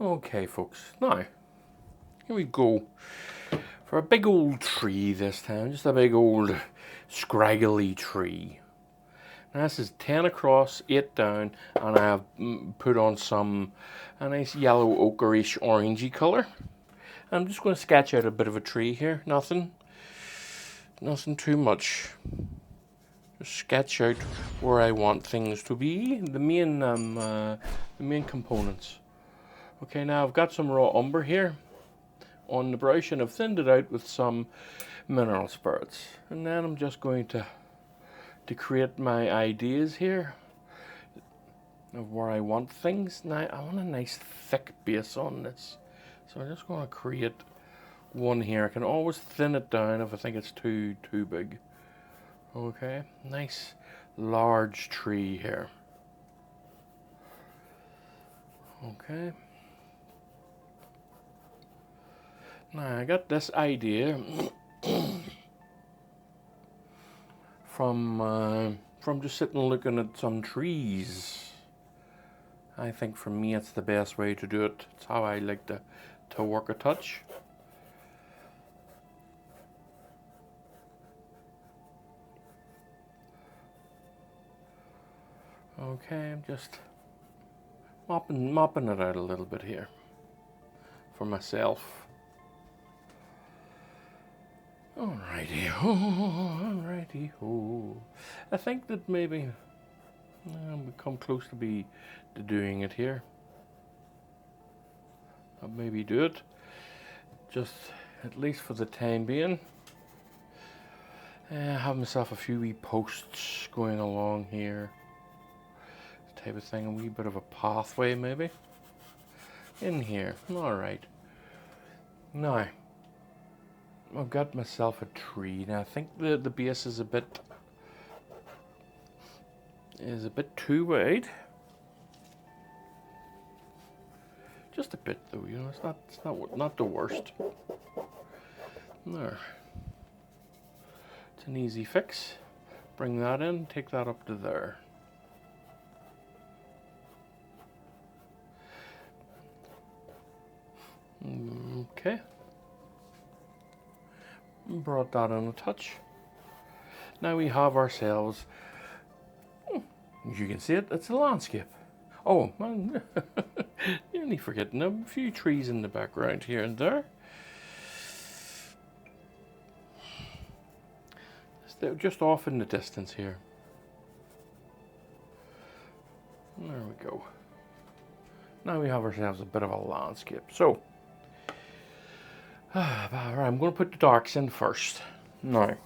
Okay, folks, now, here we go for a big old tree this time, just a big old scraggly tree. Now this is 10 across, 8 down, and I have put on a nice yellow ochreish orangey colour. I'm just going to sketch out a bit of a tree here, nothing too much. Just sketch out where I want things to be, the main components. Okay, now I've got some raw umber here on the brush and I've thinned it out with some mineral spirits. And then I'm just going to create my ideas here of where I want things. Now I want a nice thick base on this. So I'm just going to create one here. I can always thin it down if I think it's too big. Okay, nice large tree here. Okay. Now I got this idea from just sitting looking at some trees. I think for me it's the best way to do it. It's how I like to work a touch. Okay, I'm just mopping it out a little bit here for myself. Alrighty-ho. I think that maybe we come close to doing it here. I'll maybe do it, just at least for the time being. Have myself a few wee posts going along here, type of thing. A wee bit of a pathway maybe in here. Alright. Now I've got myself a tree. Now I think the base is a bit too wide. Just a bit though, you know. It's not the worst. There. It's an easy fix. Bring that in, take that up to there. Okay. Brought that in a touch. Now we have ourselves, as you can see it's a landscape. Oh, man, nearly forgetting a few trees in the background here and there. They're just off in the distance here. There we go. Now we have ourselves a bit of a landscape. So, I'm going to put the darks in first. Now,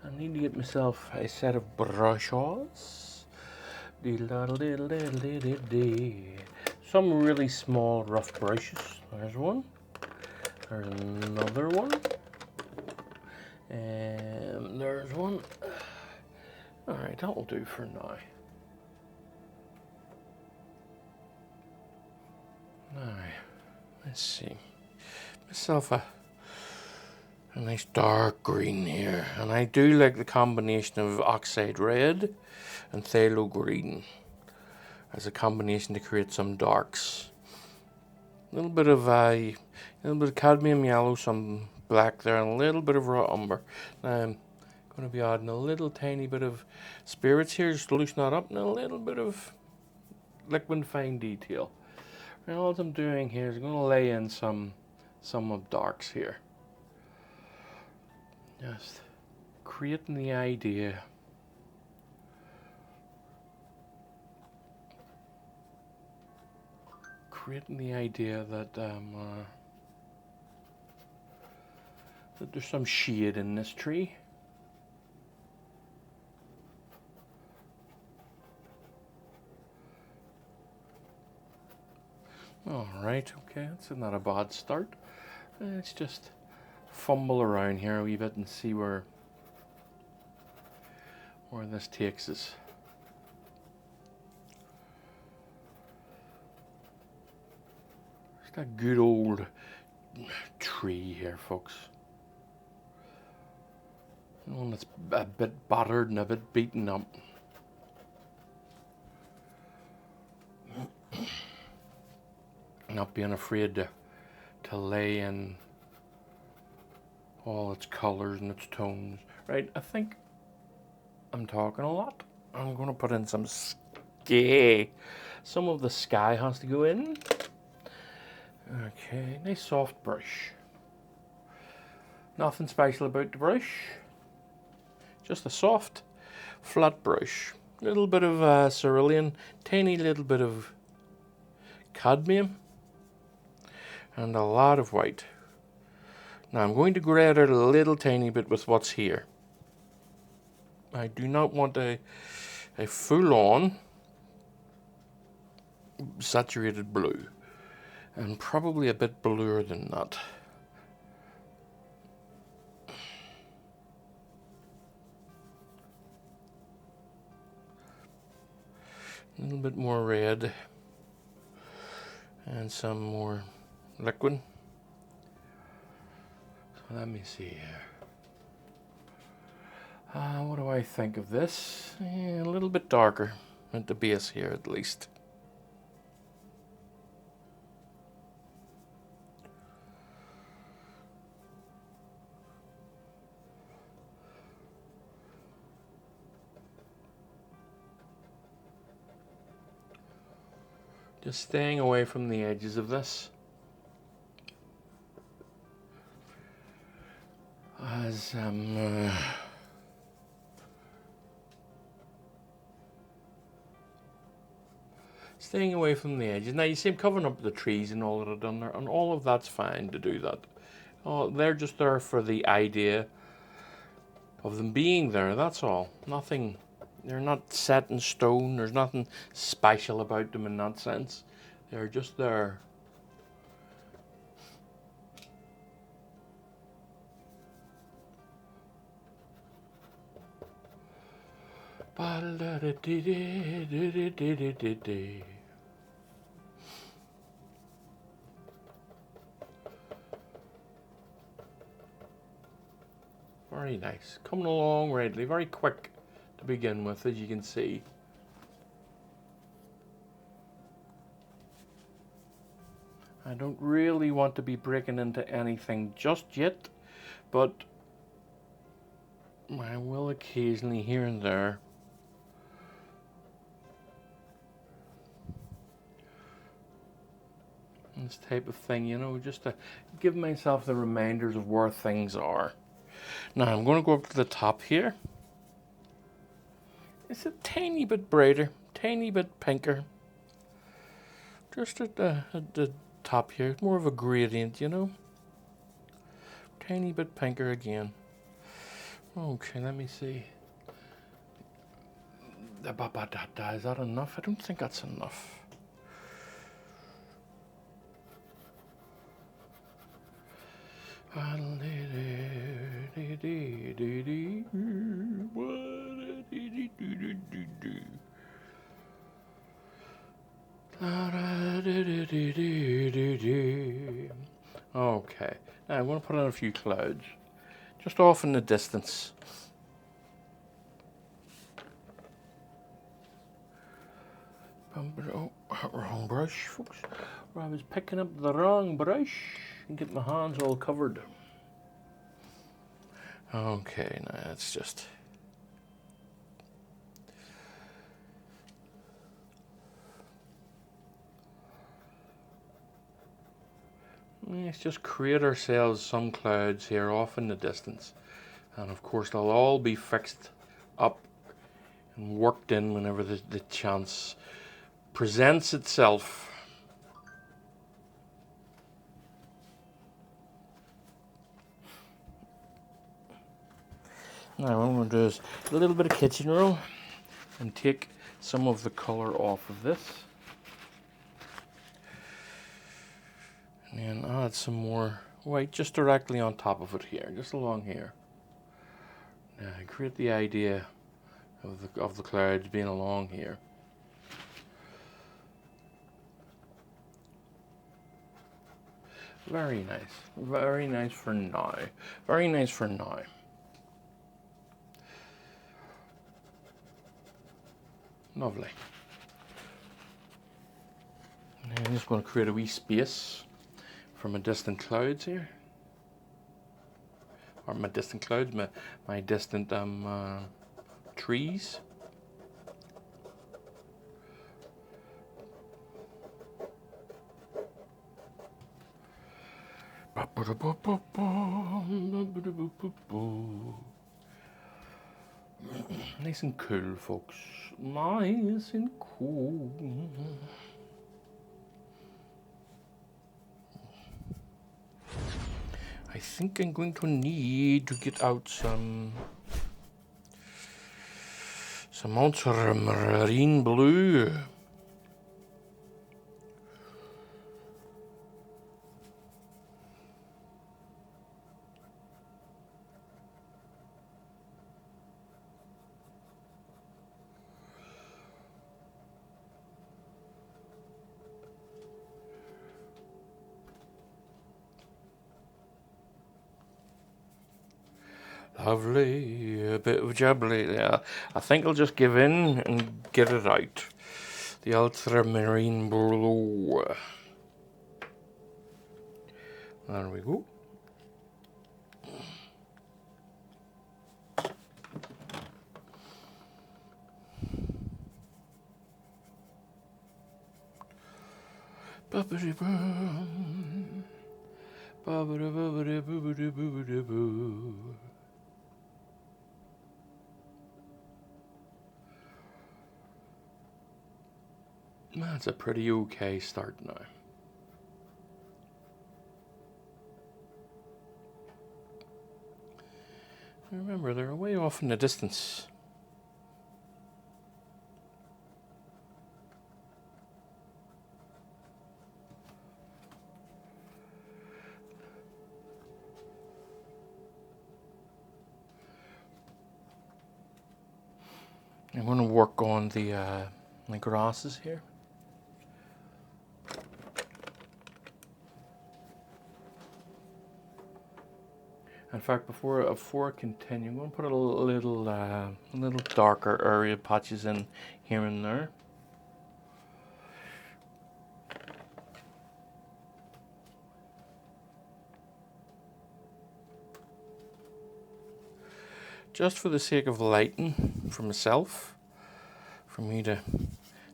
I need to get myself a set of brushes. Some really small rough brushes. There's one. There's another one. And there's one. Alright, that will do for now. Alright. Let's see, myself a nice dark green here, and I do like the combination of oxide red and phthalo green as a combination to create some darks. A little bit of cadmium yellow, some black there, and a little bit of raw umber. Now I'm going to be adding a little tiny bit of spirits here just to loosen that up, and a little bit of liquid fine detail. And all I'm doing here is I'm going to lay in some of darks here. Just creating the idea. That that there's some shade in this tree. Alright, okay, that's not a bad start. Let's just fumble around here a wee bit and see where this takes us. Just a good old tree here, folks. One that's a bit battered and a bit beaten up. not being afraid to lay in all its colors and its tones. Right, I think I'm talking a lot. I'm going to put in some sky. Some of the sky has to go in. Okay, nice soft brush. Nothing special about the brush. Just a soft, flat brush. A little bit of cerulean, tiny little bit of cadmium, and a lot of white. Now I'm going to grey it out a little tiny bit with what's here. I do not want a full-on saturated blue, and probably a bit bluer than that. A little bit more red and some more liquid. So let me see here. What do I think of this? A little bit darker at the base here, at least. Just staying away from the edges of this, as staying away from the edges. Now you see I'm covering up the trees and all that I've done there, and all of that's fine to do that. Oh, they're just there for the idea of them being there, that's all. Nothing, they're not set in stone, there's nothing special about them in that sense. They're just there. Very nice. Coming along readily, very quick to begin with, as you can see. I don't really want to be breaking into anything just yet, but I will occasionally here and there. This type of thing, you know, just to give myself the reminders of where things are. Now I'm going to go up to the top here. It's a tiny bit brighter, tiny bit pinker. Just at the top here, more of a gradient, you know. Tiny bit pinker again. Okay, let me see. Is that enough? I don't think that's enough. Okay, now I'm going to put on a few clouds, just off in the distance. Oh, wrong brush, folks. I was picking up the wrong brush and get my hands all covered. Okay, now that's just... Let's just create ourselves some clouds here off in the distance. And of course they'll all be fixed up and worked in whenever the chance presents itself. Now what I'm going to do is a little bit of kitchen roll and take some of the colour off of this. And add some more white just directly on top of it here, just along here. Now create the idea of the clouds being along here. Very nice for now. Very nice for now. Lovely. And I'm just going to create a wee space for my distant clouds here. Or my distant clouds, my distant trees. Nice and cool, folks. Nice and cool. I think I'm going to need to get out some ultramarine blue. Lovely, a bit of jubbly there. I think I'll just give in and get it out. The ultramarine blue. There we go. That's a pretty okay start now. Remember, they're way off in the distance. I'm going to work on the grasses here. In fact, before I continue, I'm going to put a little darker area patches in here and there. Just for the sake of lighting for myself, for me to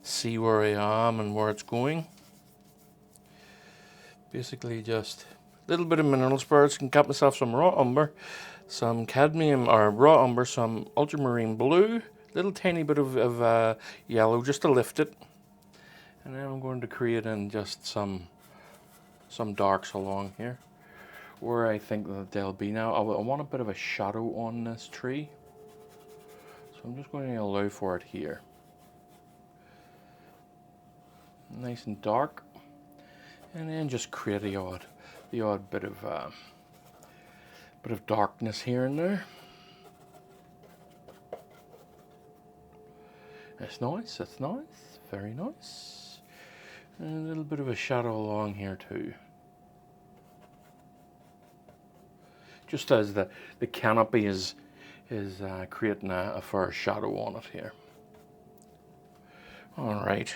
see where I am and where it's going. Basically just a little bit of mineral spirits, can cut myself some raw umber, some cadmium or raw umber, some ultramarine blue, little tiny bit of yellow just to lift it. And then I'm going to create in just some darks along here where I think that they'll be now. I want a bit of a shadow on this tree, so I'm just going to allow for it here. Nice and dark, and then just create the odd bit of darkness here and there. It's nice, it's nice, very nice. And a little bit of a shadow along here too. Just as the canopy is creating a fair shadow on it here. All right.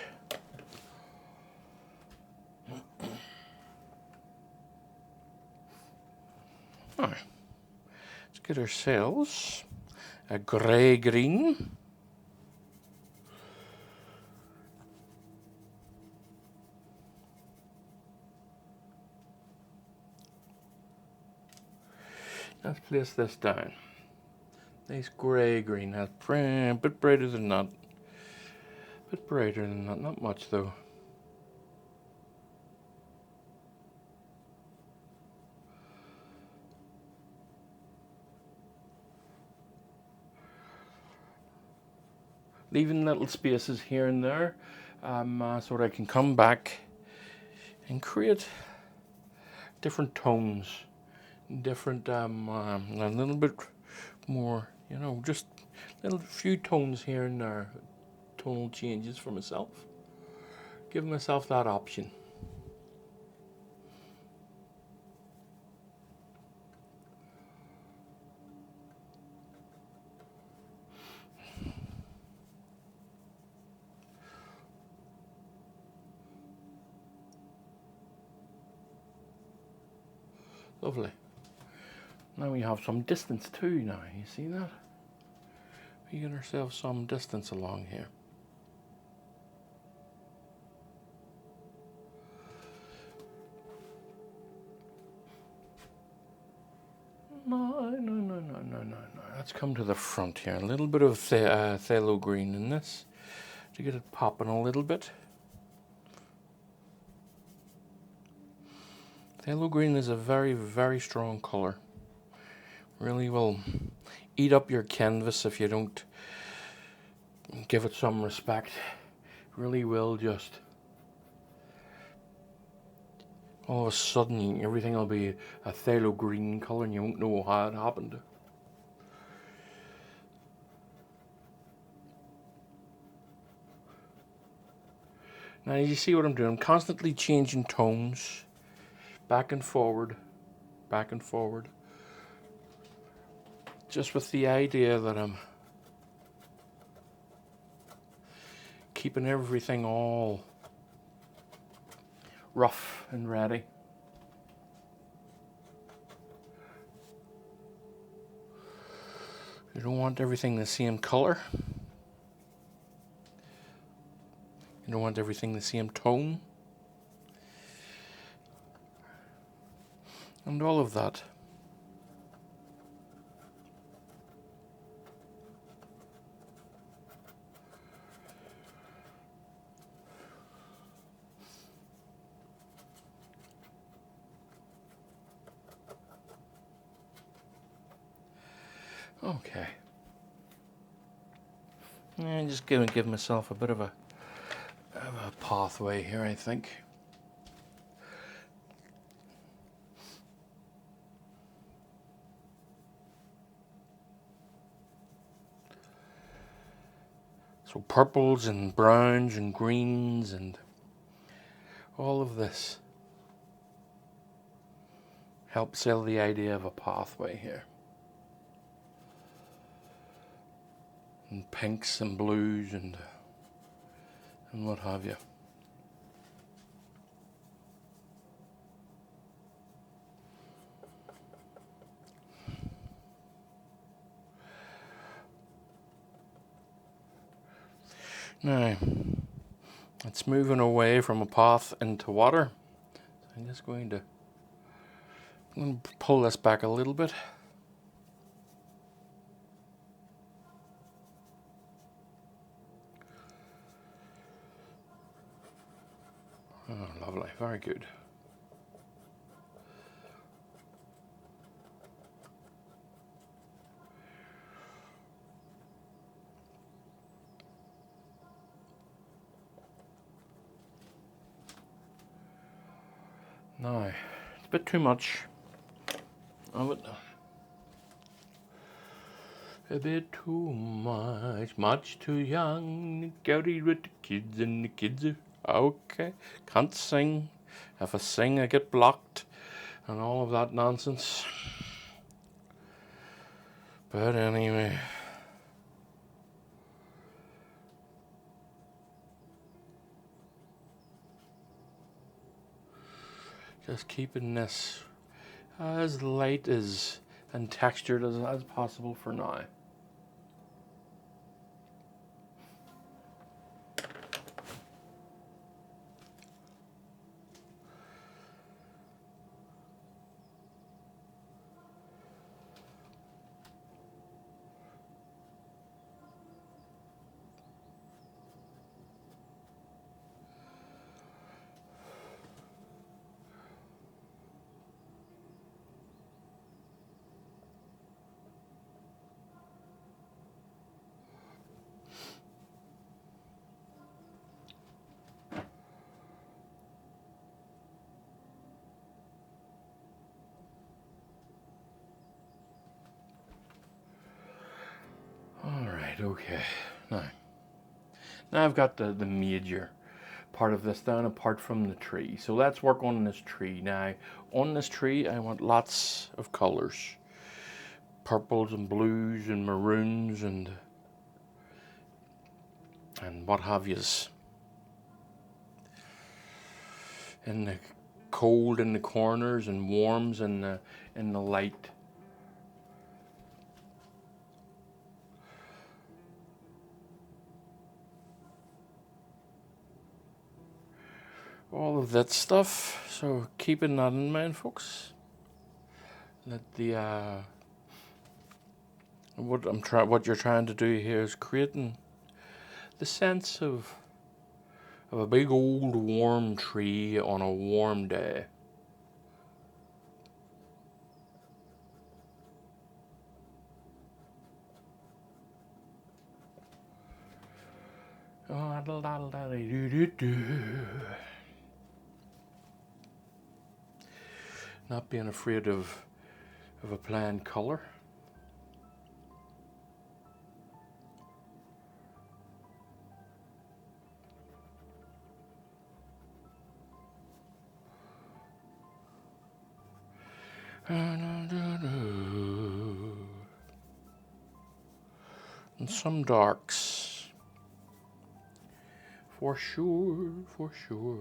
All right. Let's get ourselves a grey-green. Let's place this down. Nice grey-green. That's a bit brighter than that. A bit brighter than that. Not much though. Leaving little spaces here and there so that I can come back and create different tones, different a little bit more, you know, just little few tones here and there, tonal changes for myself. Give myself that option. Lovely. Now we have some distance too now, you see that? We get ourselves some distance along here. No. Let's come to the front here. A little bit of phthalo green in this to get it popping a little bit. Phthalo green is a very, very strong colour. Really will eat up your canvas if you don't give it some respect. Really will just. All of a sudden, everything will be a phthalo green colour and you won't know how it happened. Now you see what I'm doing. I'm constantly changing tones. Back and forward. Back and forward. Just with the idea that I'm keeping everything all rough and ready. You don't want everything the same color. You don't want everything the same tone. And all of that. Okay. I'm just going to give myself a bit of a pathway here, I think. So purples and browns and greens and all of this helps sell the idea of a pathway here. And pinks and blues and what have you. Now, it's moving away from a path into water. So I'm just going to pull this back a little bit. Oh, lovely, very good. Now, it's a bit too much of it. A bit too much too young. Go out with the kids and the kids are okay. Can't sing. If I sing, I get blocked and all of that nonsense. But anyway. Just keeping this as light as and textured as possible for now. Okay, now I've got the major part of this down apart from the tree. So let's work on this tree. Now, on this tree, I want lots of colors. Purples and blues and maroons and what have yous. In the cold in the corners and warms in the light. All of that stuff. So keeping that in mind, folks. That the what you're trying to do here is creating the sense of a big old warm tree on a warm day. Not being afraid of a plain color. And some darks. For sure, for sure.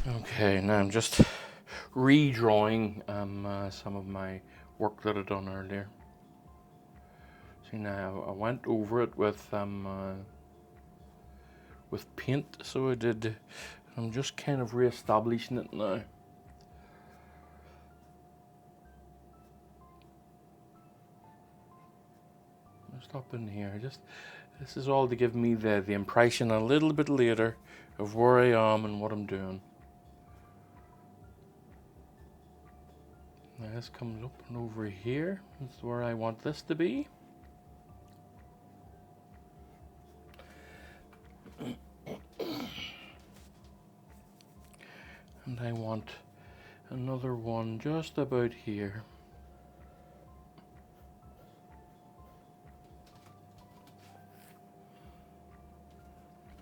Okay, now I'm just redrawing some of my work that I'd done earlier. See, now I went over it with paint, so I did. I'm just kind of re-establishing it now. Just up in here, this is all to give me the impression a little bit later of where I am and what I'm doing. Now this comes up and over here. That's where I want this to be. And I want another one just about here.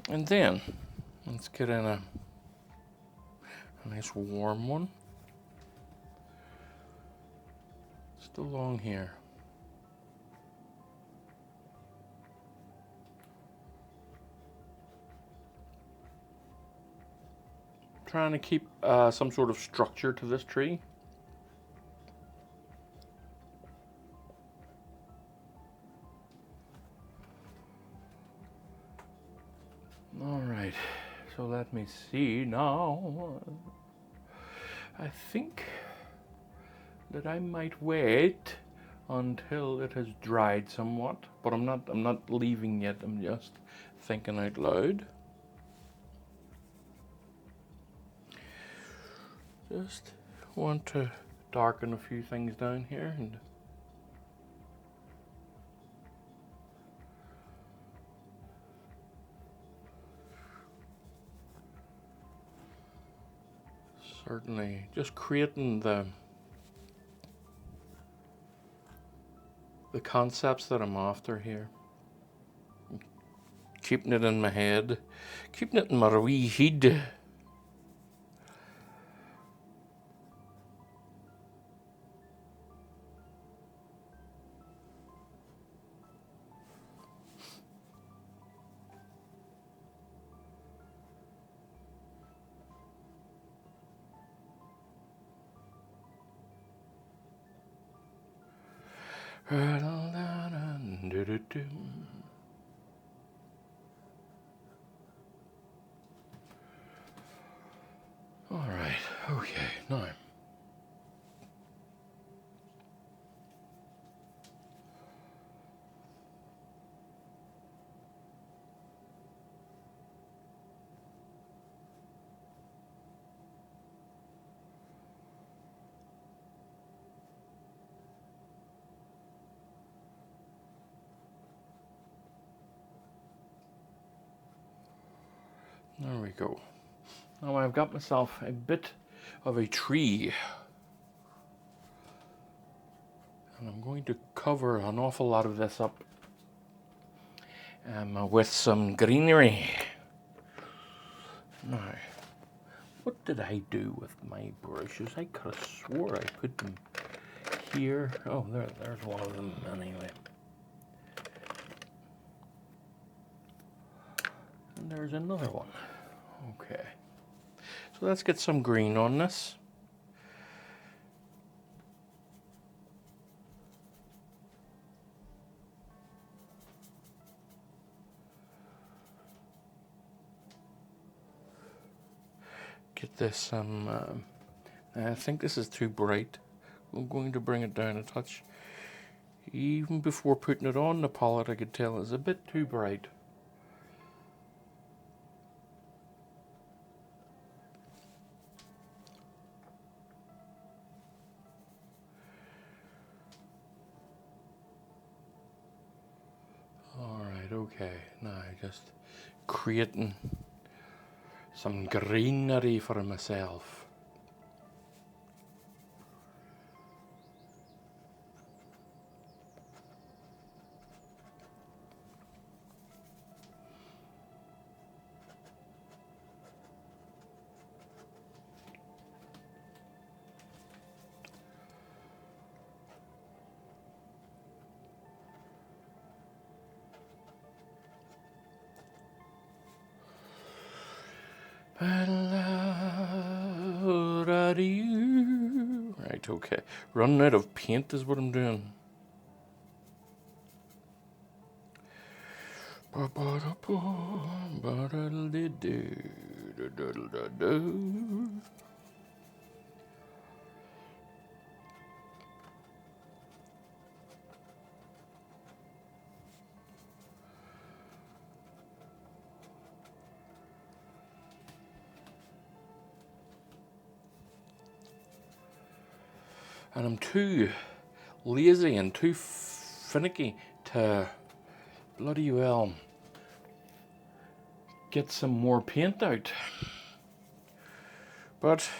And then let's get in a nice warm one. Just along here. Trying to keep some sort of structure to this tree. All right, so let me see now. I think that I might wait until it has dried somewhat, but I'm not leaving yet. I'm just thinking out loud. Just want to darken a few things down here and certainly just creating the concepts that I'm after here. Keeping it in my head, keeping it in my wee head. All right, okay, now. There we go. Now I've got myself a bit of a tree. And I'm going to cover an awful lot of this up with some greenery. Now, what did I do with my brushes? I could have swore I put them here. Oh, there's one of them anyway. And there's another one. Okay. So let's get some green on this. Get this I think this is too bright. I'm going to bring it down a touch. Even before putting it on the palette, I could tell it's a bit too bright. Alright, okay. Now just creating some greenery for myself. Right, okay. Running out of paint is what I'm doing. And I'm too lazy and too finicky to bloody well get some more paint out. But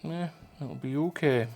yeah, it'll be okay.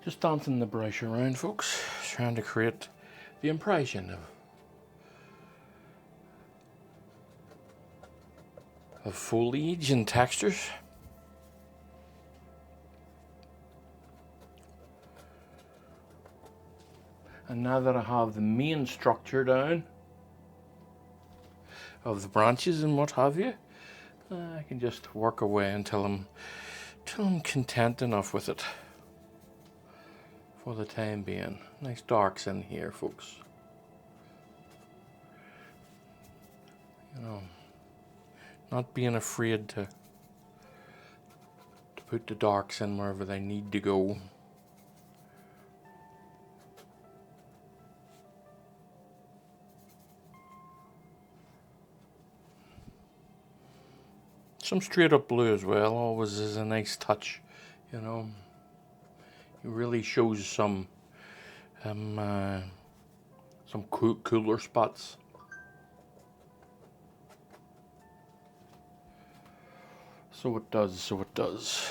Just dancing the brush around, folks, trying to create the impression of foliage and textures. And now that I have the main structure down of the branches and what have you, I can just work away until I'm content enough with it. For the time being. Nice darks in here, folks. You know, not being afraid to put the darks in wherever they need to go. Some straight up blue as well always is a nice touch, you know. It really shows some cooler spots. So it does.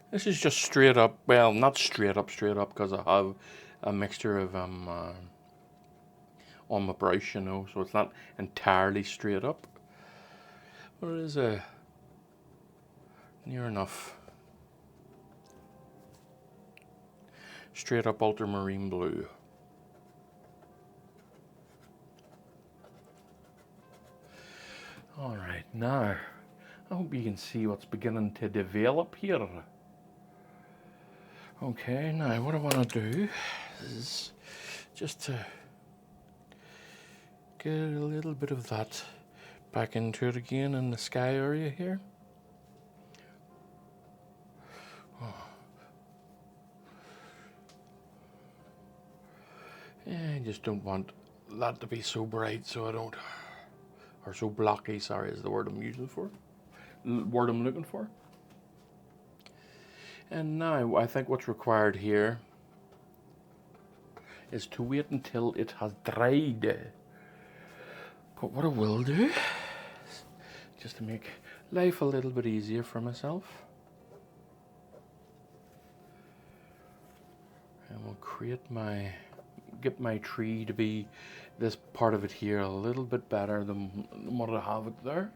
This is just straight up, well, not straight up, because I have a mixture of on my brush, you know, so it's not entirely straight up. But it is near enough. Straight up ultramarine blue. Alright, now I hope you can see what's beginning to develop here. Okay, now what I want to do is just to get a little bit of that back into it again in the sky area here. I just don't want that to be so bright, so I don't, or so blocky, sorry, is the word I'm using for, word I'm looking for. And now I think what's required here is to wait until it has dried. But what I will do, just to make life a little bit easier for myself, and we'll get my tree to be, this part of it here, a little bit better than what I have it there.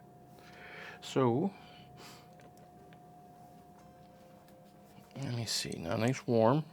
So, let me see, now nice warm.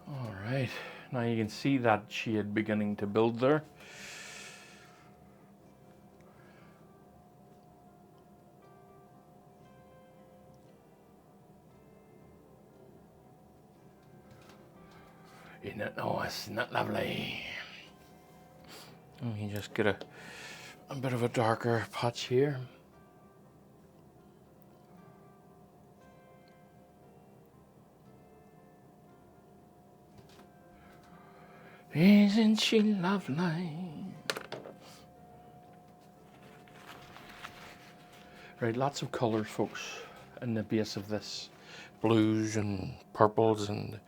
Alright, now you can see that shade beginning to build there. Isn't it nice? Isn't that lovely? And you just get a bit of a darker patch here. Isn't she lovely? Right, lots of colours, folks, in the base of this. Blues and purples and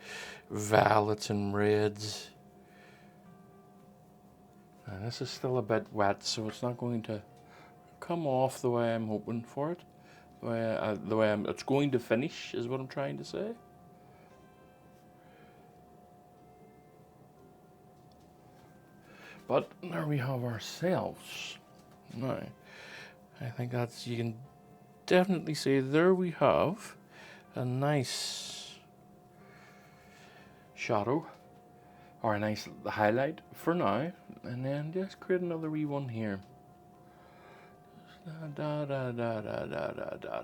violets and reds. And this is still a bit wet, so it's not going to come off the way I'm hoping for it. The way it's going to finish is what I'm trying to say. But there we have ourselves. Now, I think that's, you can definitely see there we have a nice shadow, or a nice highlight for now, and then just create another wee one here. Da da da da da da da da.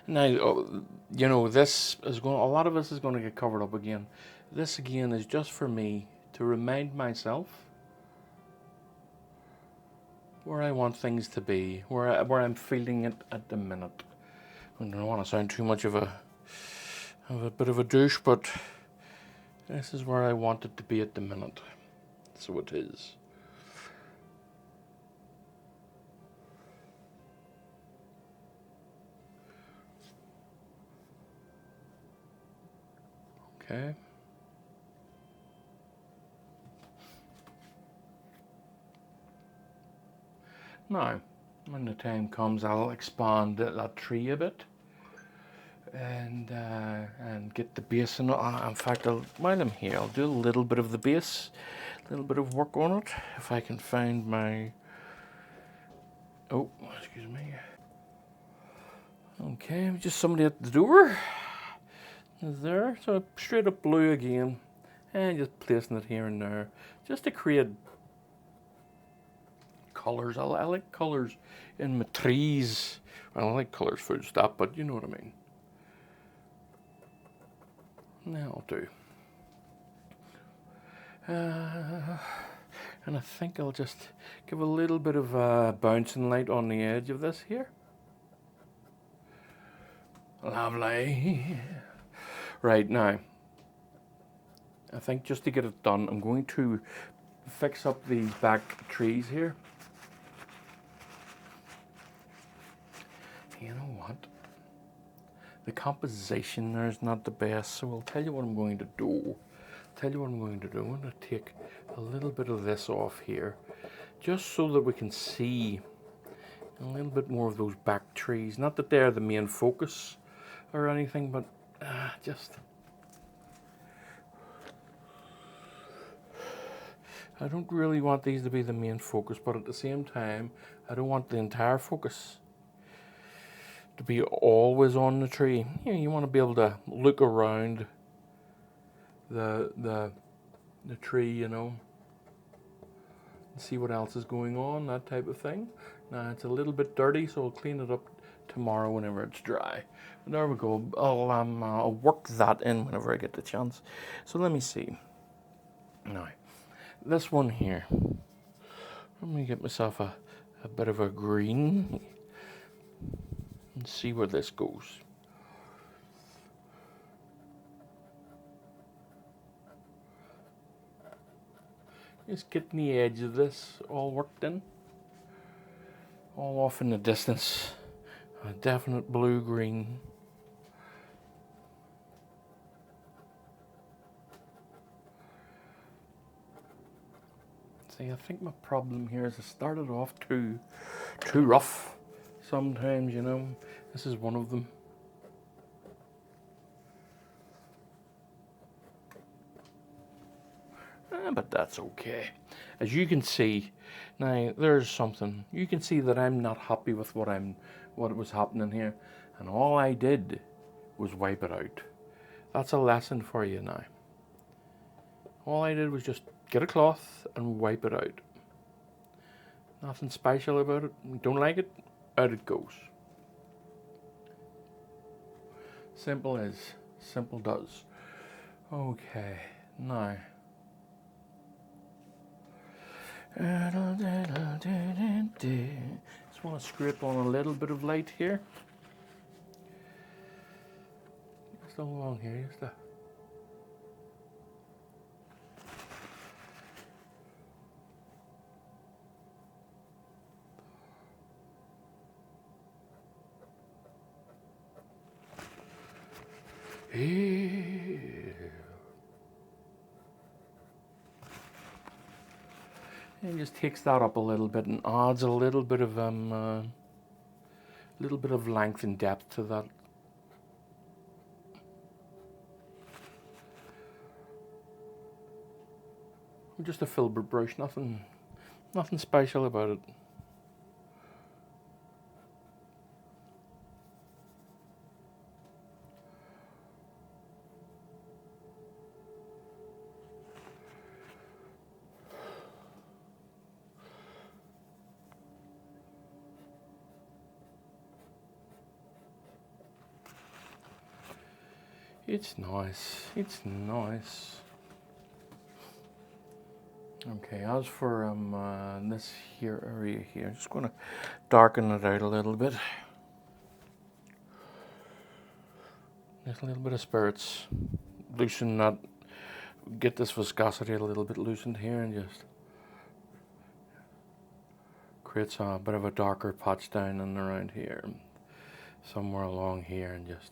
Now, you know, this is going, a lot of this is going to get covered up again. This again is just for me to remind myself where I want things to be, where I'm feeling it at the minute. I don't want to sound too much of a bit of a douche, but this is where I want it to be at the minute. So it is. Okay. Now, when the time comes, I'll expand that tree a bit, and get the base. And in fact, while I'm here, I'll do a little bit of the base, a little bit of work on it, if I can find my. Oh, excuse me. Okay, just somebody at the door. Is there? So straight up blue again, and just placing it here and there, just to create colours. I like colours in my trees. Well, I like colours full stop, but you know what I mean. That'll do. And I think I'll just give a little bit of bouncing light on the edge of this here. Lovely. Right, now, I think just to get it done, I'm going to fix up these back trees here. You know what? The composition there is not the best, so I'll tell you what I'm going to do. I'm going to take a little bit of this off here, just so that we can see a little bit more of those back trees. Not that they're the main focus or anything, but just... I don't really want these to be the main focus, but at the same time, I don't want the entire focus to be always on the tree. You want to be able to look around the tree, you know, and see what else is going on, that type of thing. Now it's a little bit dirty, so I'll clean it up tomorrow whenever it's dry. But there we go. I'll work that in whenever I get the chance. So let me see. Now, this one here. Let me get myself a bit of a green and see where this goes. Just getting the edge of this all worked in. All off in the distance. A definite blue-green. See, I think my problem here is I started off too rough sometimes, you know. This is one of them. But that's okay. As you can see, now there's something. You can see that I'm not happy with what was happening here, and all I did was wipe it out. That's a lesson for you now. All I did was just get a cloth and wipe it out. Nothing special about it. Don't like it, out it goes. Simple as simple does. Okay, now. Just want to scrape on a little bit of light here. Just along here, just a... And just takes that up a little bit and adds a little bit of length and depth to that. Just a filbert brush, nothing special about it. It's nice. It's nice. Okay, as for this here area here, I'm just going to darken it out a little bit. Just a little bit of spirits. Loosen that. Get this viscosity a little bit loosened here and just creates a bit of a darker patch down and around here. Somewhere along here and just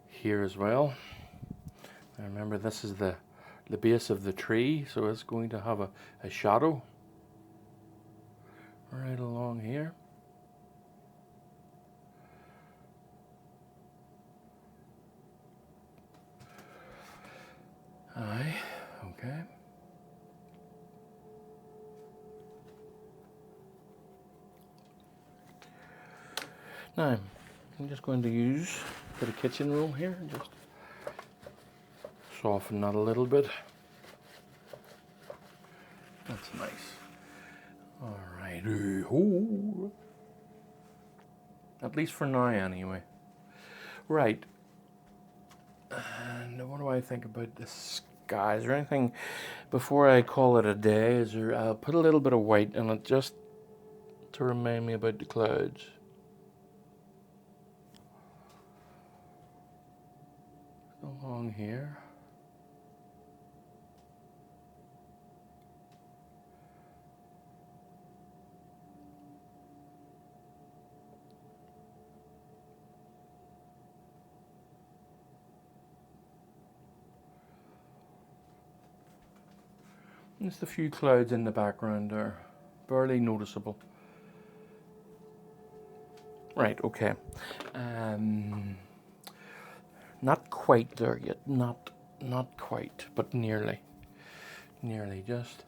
here as well. Now remember, this is the base of the tree, so it's going to have a shadow right along here. Aye, okay. Now, I'm just going to use a bit of kitchen roll here and just soften that a little bit. That's nice. All right. Ooh. At least for now, anyway. Right. And what do I think about the sky? Is there anything, before I call it a day, I'll put a little bit of white in it just to remind me about the clouds. along here. Just a few clouds in the background there, barely noticeable. Right, okay. Not quite there yet, not quite, but nearly. Just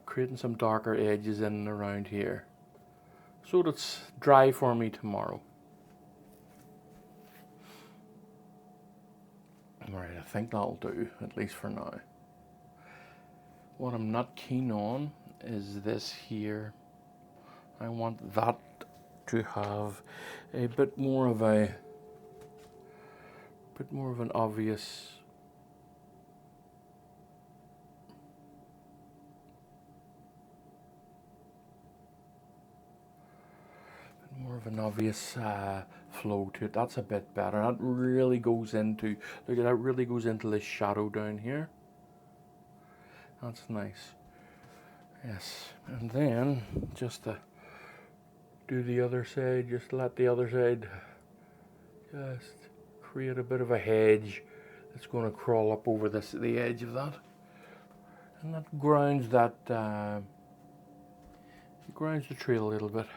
creating some darker edges in and around here, so it's dry for me tomorrow. Alright, I think that'll do, at least for now. What I'm not keen on is this here. I want that to have a bit more of an obvious flow to it. That's a bit better. That really goes into, look at that, really goes into the shadow down here. That's nice. Yes, and then just to do the other side, just let the other side just create a bit of a hedge that's going to crawl up over the edge of that, and that grounds the tree a little bit.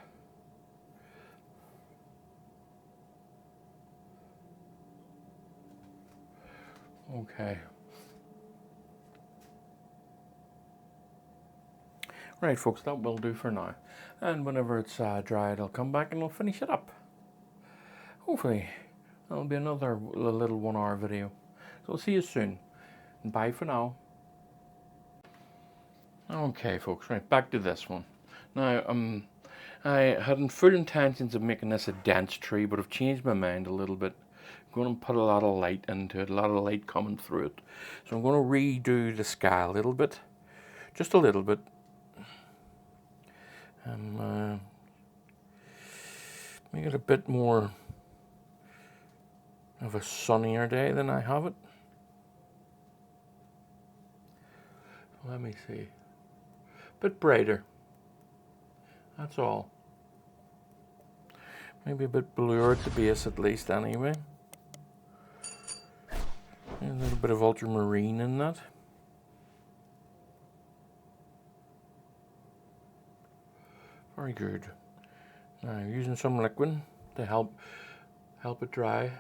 Okay. Right, folks, that will do for now. And whenever it's dried, I'll come back and we'll finish it up. Hopefully, that'll be another little 1 hour video. So I'll see you soon. And bye for now. Okay, folks, right, back to this one. Now, I had full intentions of making this a dense tree, but I've changed my mind a little bit. I'm going to put a lot of light into it, a lot of light coming through it. So I'm going to redo the sky a little bit, just a little bit. And make it a bit more of a sunnier day than I have it. Let me see. A bit brighter. That's all. Maybe a bit bluer at the base at least anyway. A little bit of ultramarine in that. Very good. Now using some liquid to help it dry,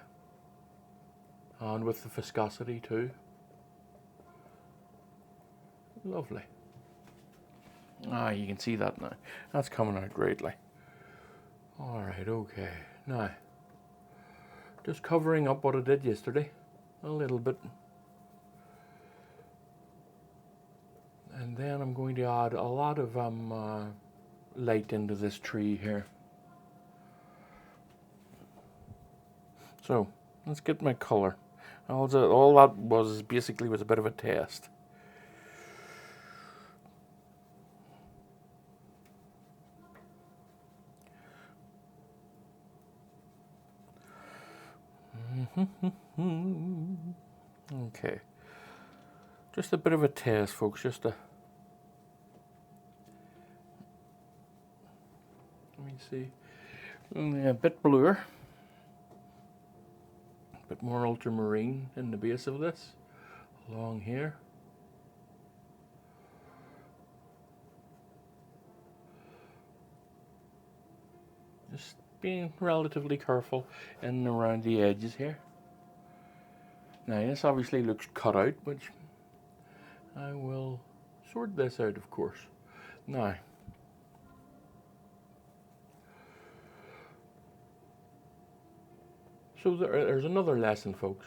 and with the viscosity too. Lovely. You can see that now. That's coming out greatly. Alright, okay. Now, just covering up what I did yesterday a little bit. And then I'm going to add a lot of light into this tree here. So, let's get my color. All that was basically a bit of a test. Okay, just a bit of a test, folks. Let me see, a bit bluer, a bit more ultramarine in the base of this, along here. Just being relatively careful in and around the edges here. Now this obviously looks cut out, which I will sort this out, of course. Now, so there's another lesson, folks.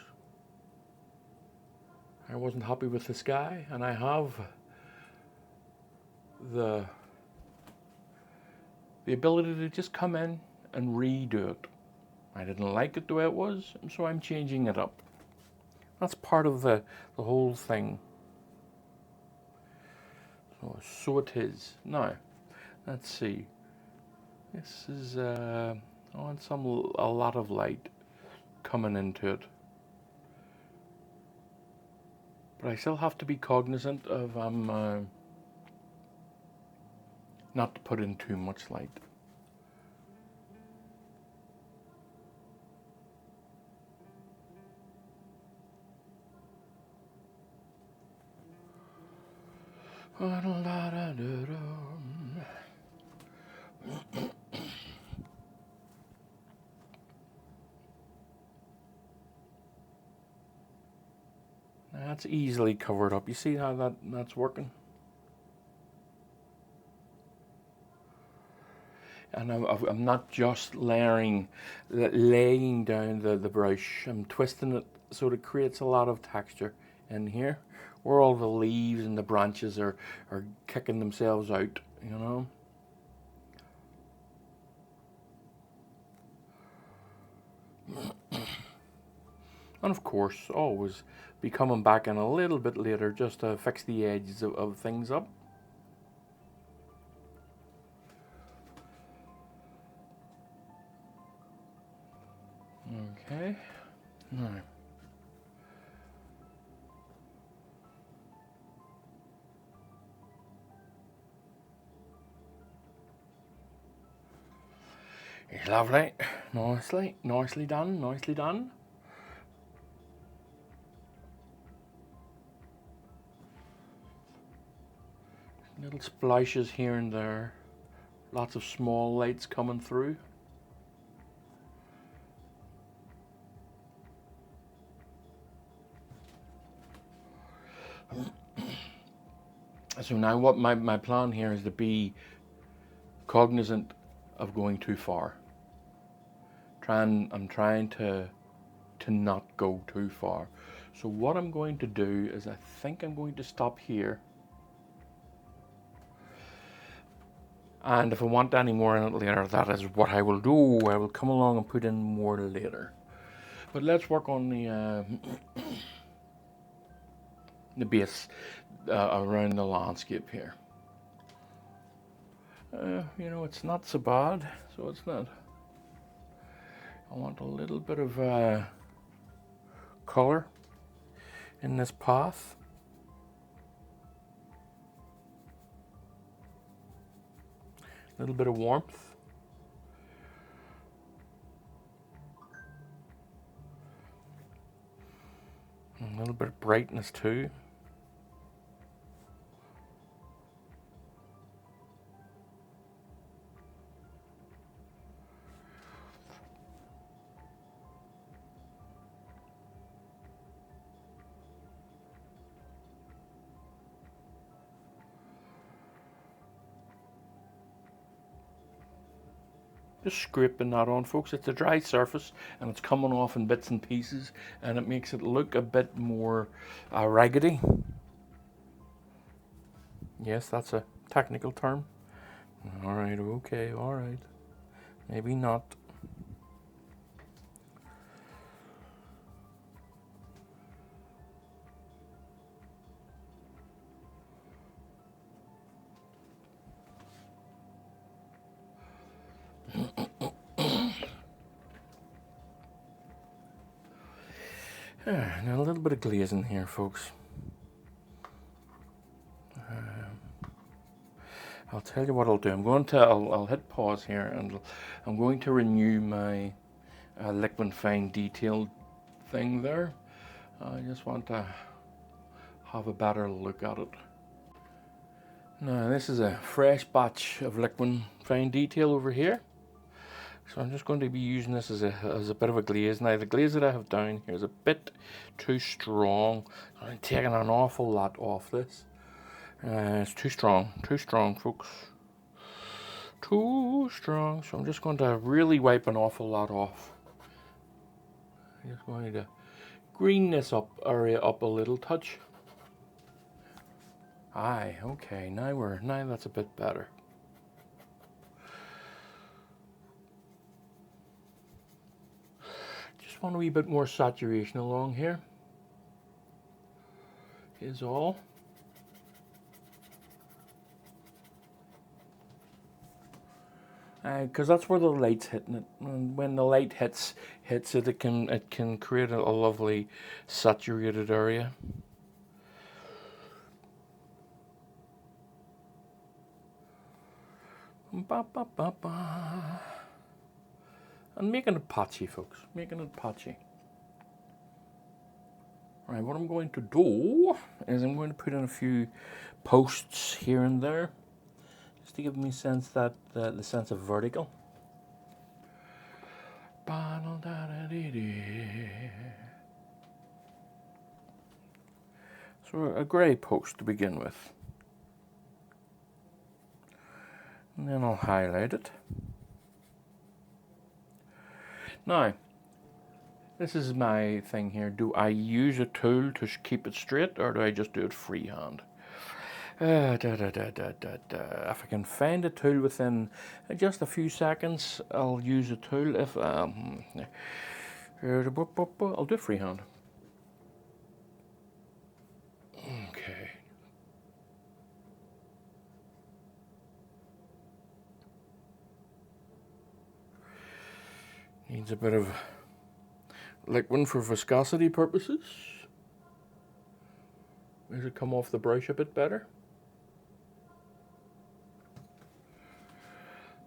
I wasn't happy with the sky, and I have the ability to just come in and redo it. I didn't like it the way it was, and so I'm changing it up. That's part of the whole thing. So it is. Now, let's see. This is I want a lot of light coming into it. But I still have to be cognizant of not to put in too much light. That's easily covered up. You see how that's working? And I'm not just laying down the brush. I'm twisting it so it creates a lot of texture in here, where all the leaves and the branches are kicking themselves out, you know. And of course, always be coming back in a little bit later just to fix the edges of things up. Okay, now. Lovely, nicely done, nicely done. Little splashes here and there, lots of small lights coming through. So now what my plan here is to be cognizant of going too far. I'm trying to not go too far. So what I'm going to do is I think I'm going to stop here. And if I want any more in it later, that is what I will do. I will come along and put in more later. But let's work on the base around the landscape here. You know, it's not so bad, so it's not. I want a little bit of color in this path. A little bit of warmth. A little bit of brightness too. Just scraping that on, folks. It's a dry surface and it's coming off in bits and pieces, and it makes it look a bit more raggedy. Yes, that's a technical term. Alright, okay, alright. Maybe not. Now a little bit of glazing here, folks. I'll tell you what I'll do. I'll hit pause here, and I'm going to renew my liquid fine detail thing there. I just want to have a better look at it. Now this is a fresh batch of liquid fine detail over here. So I'm just going to be using this as a bit of a glaze. Now the glaze that I have down here is a bit too strong. I'm taking an awful lot off this. It's too strong, folks. Too strong. So I'm just going to really wipe an awful lot off. I'm just going to green this area up a little touch. Aye, okay, now that's a bit better. Just want a wee bit more saturation along here. Is all. Because that's where the light's hitting it. And when the light hits it, it can create a lovely saturated area. Ba, ba, ba, ba. And making it patchy, folks. Making it patchy. Right, what I'm going to do is I'm going to put in a few posts here and there, just to give me sense that the sense of vertical. So a grey post to begin with. And then I'll highlight it. Now, this is my thing here. Do I use a tool to keep it straight, or do I just do it freehand? If I can find a tool within just a few seconds, I'll use a tool. If I'll do freehand. Okay. Needs a bit of liquid for viscosity purposes. Does it come off the brush a bit better?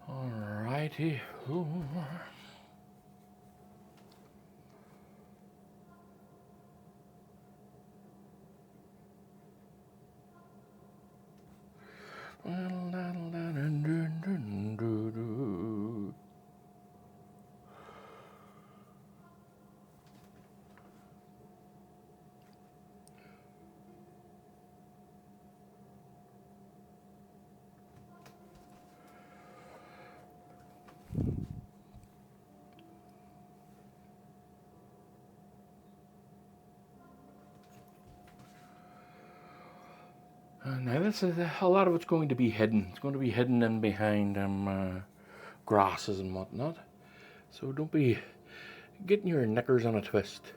Alrighty. Ooh. Now this is a lot of it's going to be hidden. It's going to be hidden in behind grasses and whatnot. So don't be getting your knickers on a twist.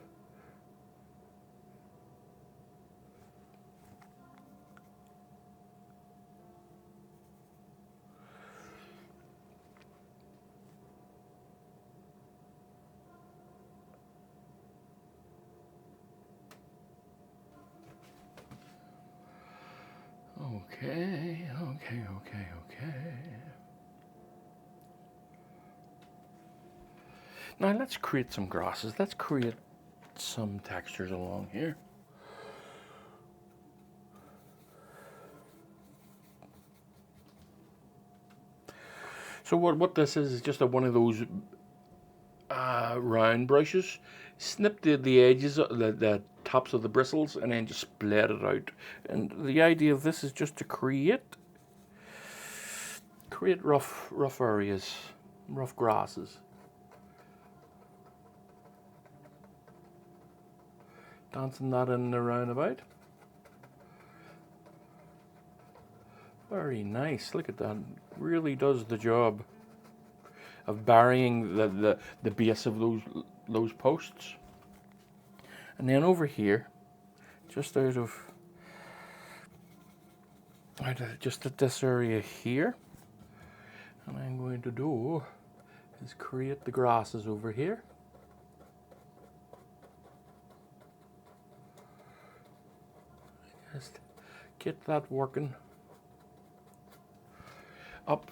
Okay. Now let's create some grasses. Let's create some textures along here. So what this is just one of those round brushes. Snip the edges, the tops of the bristles, and then just split it out. And the idea of this is just to create rough areas, rough grasses. Dancing that in the roundabout. Very nice. Look at that. Really does the job of burying the base of those posts. And then over here, just at this area here, and I'm going to do is create the grasses over here. Just get that working up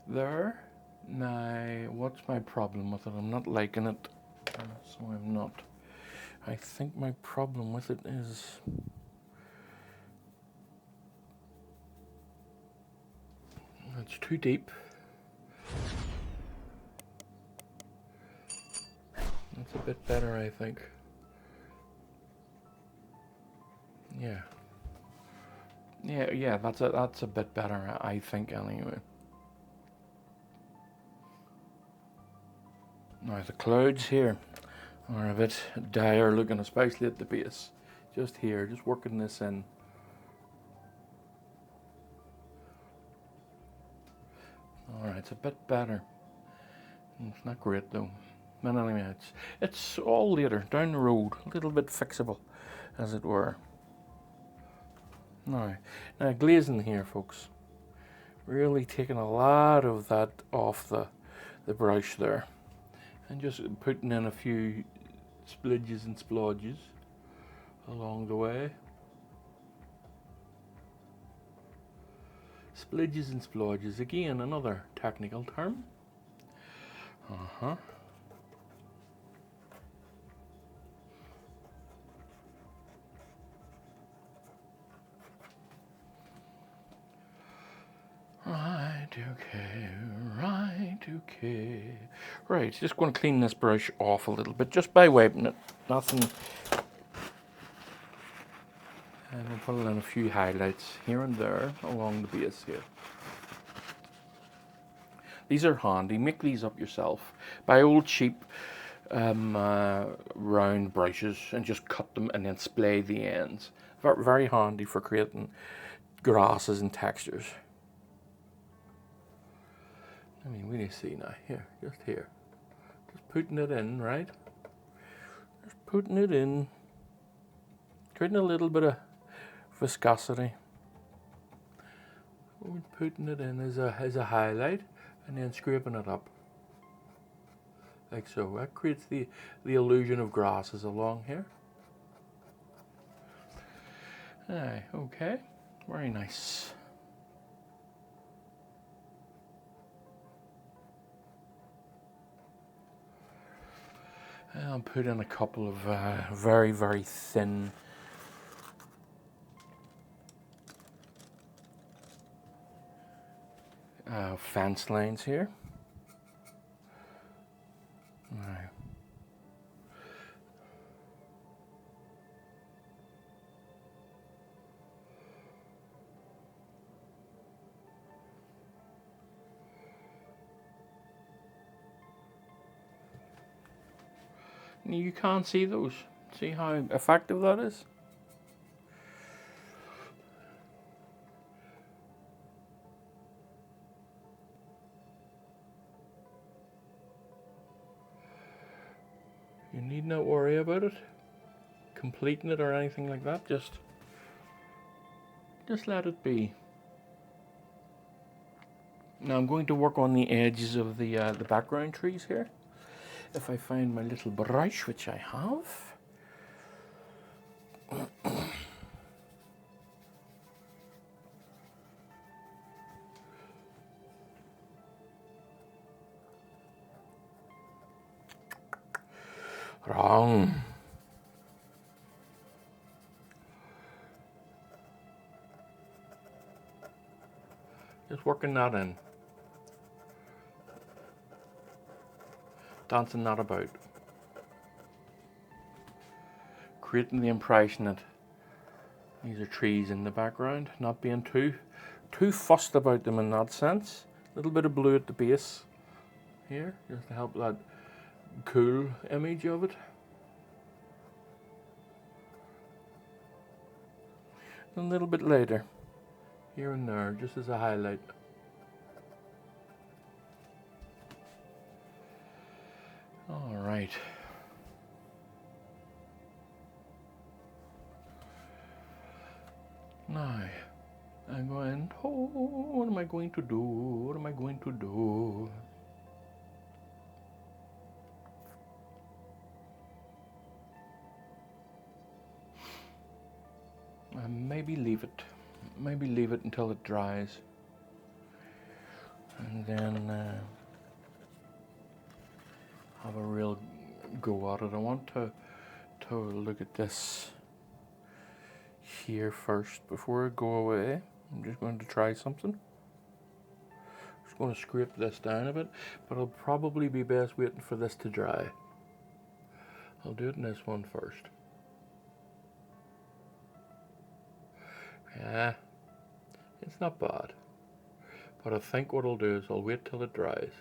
there. Now, what's my problem with it? I'm not liking it, so I'm not. I think my problem with it is it's too deep. That's a bit better, I think. Yeah, that's a bit better, I think, anyway. Now the clouds here are a bit dire looking, especially at the base. Just here, just working this in. Alright, it's a bit better. It's not great though. But anyway, it's all later, down the road, a little bit fixable, as it were. Now glazing here, folks. Really taking a lot of that off the brush there. And just putting in a few splidges and splodges along the way. Splidges and splodges, again another technical term. Right, okay, right, okay. Right, just going to clean this brush off a little bit, just by wiping it, nothing. And we'll put in a few highlights here and there along the base here. These are handy, make these up yourself. Buy old cheap round brushes and just cut them and then splay the ends. Very handy for creating grasses and textures. I mean, what do you see now? Here, just here. Just putting it in, right? Just putting it in. Creating a little bit of viscosity. We're putting it in as a highlight and then scraping it up. Like so. That creates the illusion of grasses along here. Aye, okay. Very nice. I'll put in a couple of very, very thin fence lines here. Right. You can't see those. See how effective that is? You need not worry about it, completing it or anything like that. Just let it be. Now I'm going to work on the edges of the background trees here. If I find my little brush, which I have. Wrong. Just working that in. Dancing that about. Creating the impression that these are trees in the background, not being too fussed about them in that sense. A little bit of blue at the base here, just to help that cool image of it. And a little bit later, here and there, just as a highlight. All right. Now, I'm going, oh, what am I going to do? What am I going to do? Maybe leave it until it dries. And then have a real go at it. I want to look at this here first before I go away. I'm just going to try something. Just going to scrape this down a bit, but I'll probably be best waiting for this to dry. I'll do it in this one first. Yeah, it's not bad. But I think what I'll do is I'll wait till it dries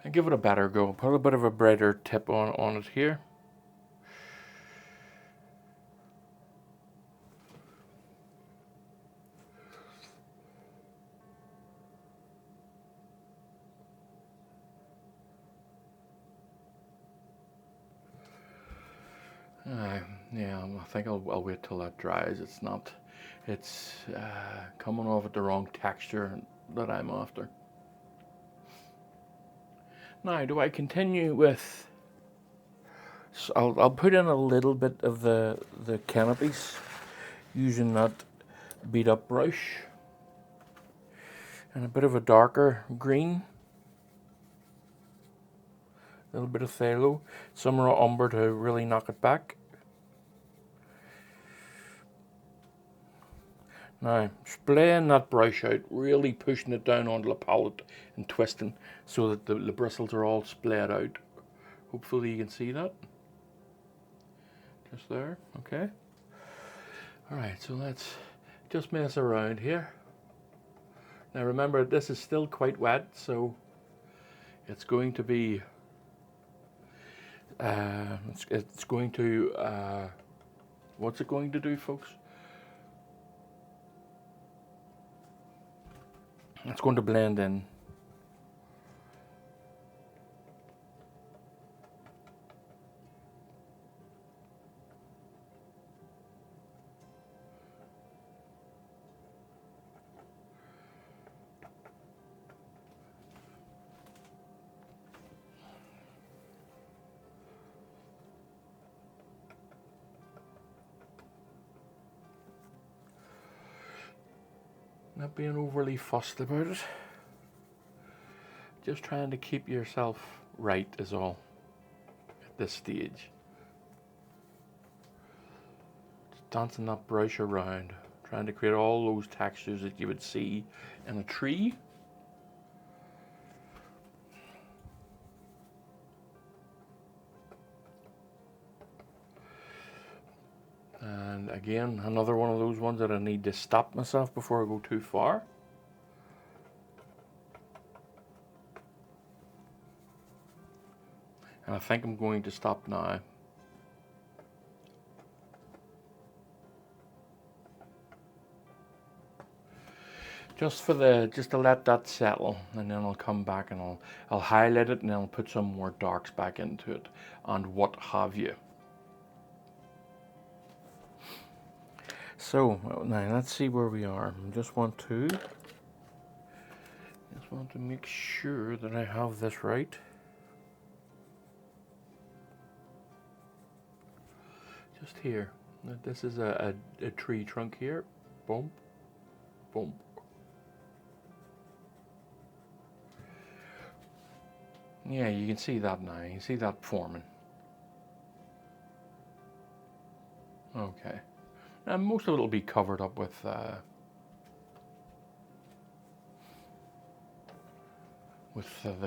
and give it a better go. Put a bit of a brighter tip on it here. Yeah, I think I'll wait till that dries. It's coming off at the wrong texture that I'm after. Now, do I continue with? So I'll put in a little bit of the canopies using that beat up brush. And a bit of a darker green. A little bit of phthalo. Some raw umber to really knock it back. Now, splaying that brush out, really pushing it down onto the palette and twisting so that the bristles are all splayed out. Hopefully you can see that. Just there, okay. Alright, so let's just mess around here. Now remember, this is still quite wet, so it's going to be, it's going to, what's it going to do, folks? It's going to blend in. Not being overly fussed about it. Just trying to keep yourself right is all at this stage. Just dancing that brush around, trying to create all those textures that you would see in a tree. And again, another one of those ones that I need to stop myself before I go too far. And I think I'm going to stop now. Just to let that settle, and then I'll come back and I'll highlight it, and then I'll put some more darks back into it and what have you. So now let's see where we are. I just want to make sure that I have this right. Just here. This is a tree trunk here. Boom, boom. Yeah, you can see that now. You can see that forming. Okay. And most of it will be covered up with the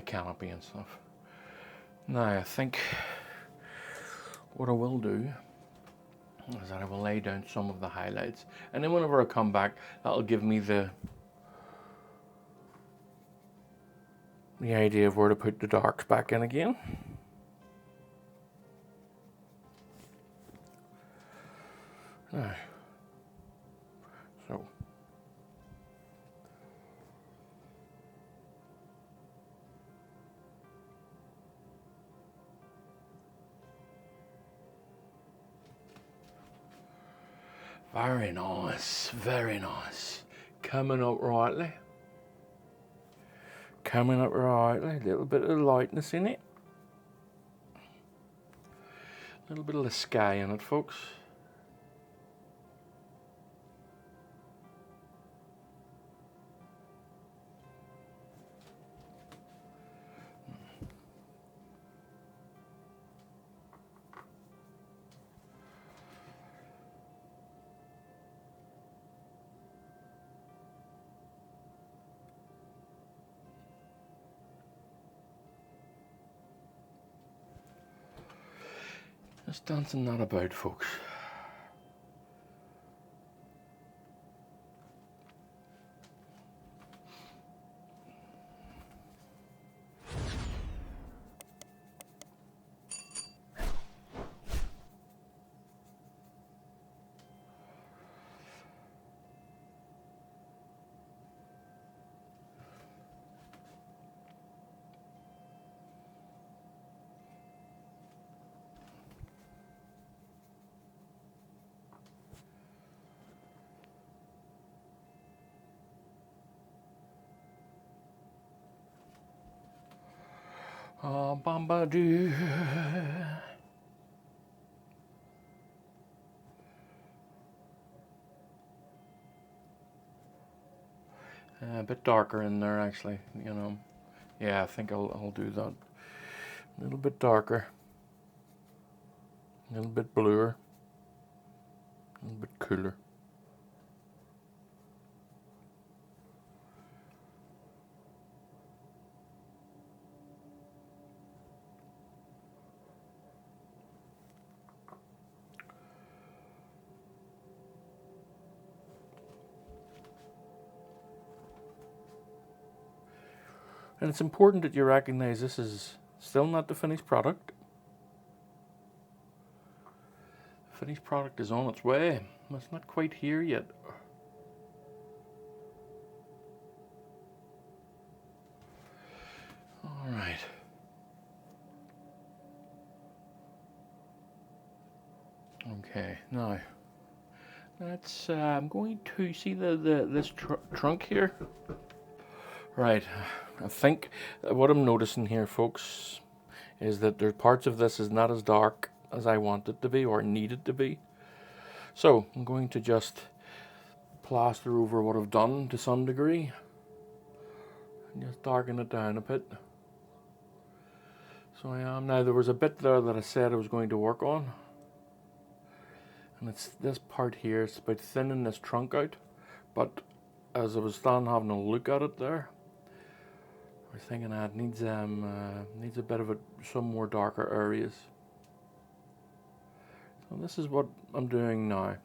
canopy and stuff. Now I think what I will do is that I will lay down some of the highlights, and then whenever I come back, that'll give me the idea of where to put the darks back in again. Now, so very nice, very nice. Coming up rightly. Coming up rightly. A little bit of lightness in it. A little bit of the sky in it, folks. Just dancing that about, folks. Bombadoo. A bit darker in there, actually, you know. Yeah, I think I'll do that. A little bit darker. A little bit bluer. A little bit cooler. And it's important that you recognize this is still not the finished product. The finished product is on its way. It's not quite here yet. All right. Okay, now that's I'm going to see this trunk here. Right, I think what I'm noticing here, folks, is that there's parts of this is not as dark as I want it to be or need it to be. So I'm going to just plaster over what I've done to some degree and just darken it down a bit. So I am now. There was a bit there that I said I was going to work on, and it's this part here. It's about thinning this trunk out, but as I was standing having a look at it there, I was thinking that needs a bit of some more darker areas. So this is what I'm doing now.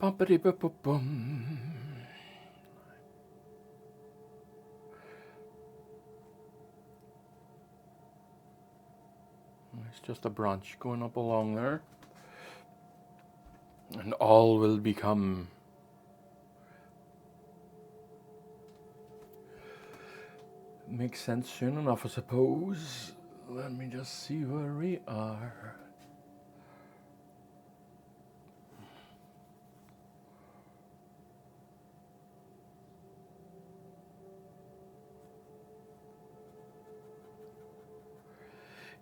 Bumpity bum bum bum. It's just a branch going up along there, and all will become makes sense soon enough, I suppose. Let me just see where we are.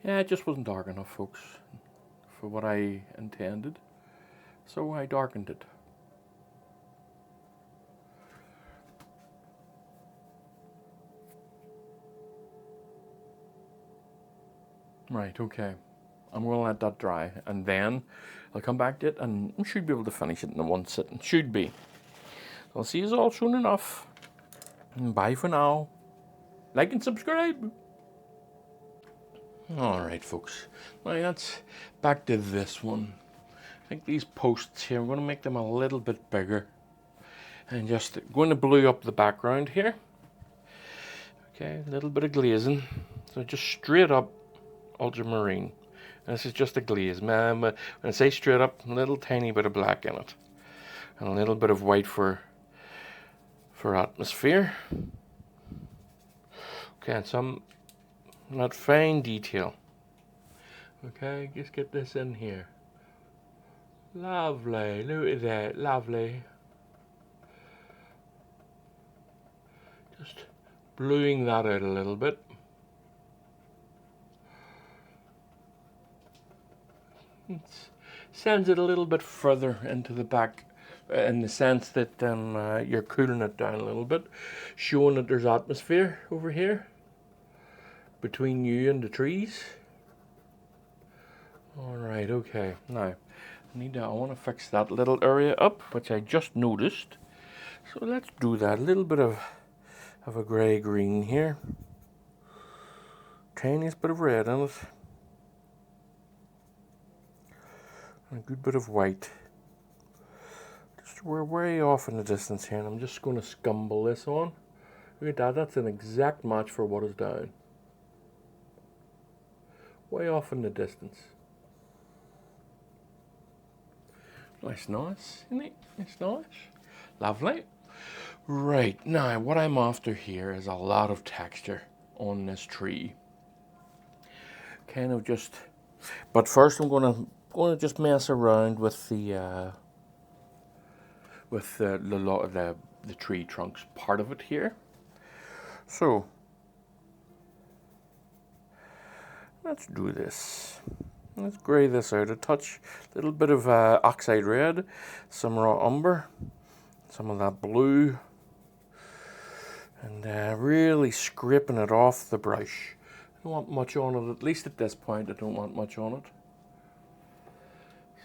Yeah, it just wasn't dark enough, folks, for what I intended, so I darkened it. Right, okay. I'm going to let that dry, and then I'll come back to it, and I should be able to finish it in one sitting. Should be. I'll see you all soon enough. Bye for now. Like and subscribe. Alright, folks. Now that's back to this one. I think these posts here, I'm going to make them a little bit bigger. And just going to blue up the background here. Okay, a little bit of glazing. So just straight up ultramarine. And this is just a glaze. When I say straight up, a little tiny bit of black in it. And a little bit of white for atmosphere. Okay, and some not fine detail. Okay, just get this in here. Lovely, look at that, lovely. Just bluing that out a little bit. It sends it a little bit further into the back, in the sense that you're cooling it down a little bit, showing that there's atmosphere over here between you and the trees. Alright, okay. Now, I want to fix that little area up, which I just noticed. So let's do that. A little bit of a grey-green here. Tiniest bit of red in it. And a good bit of white. We're way off in the distance here, and I'm just going to scumble this on. Look at that. That's an exact match for what is down. Way off in the distance. Nice, isn't it? It's nice. Lovely. Right, now what I'm after here is a lot of texture on this tree. Kind of just, but first I'm going to just mess around with the with the tree trunks part of it here. So let's do this. Let's grey this out a touch. A little bit of oxide red, some raw umber, some of that blue, and really scraping it off the brush. I don't want much on it, at least at this point I don't want much on it.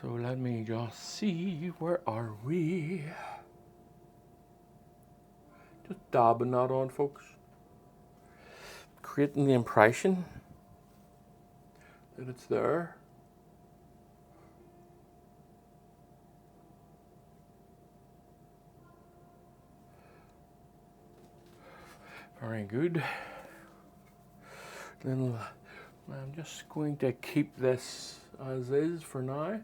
So let me just see, where are we? Just dabbing that on, folks. Creating the impression that it's there. Very good. Then I'm just going to keep this as is for now.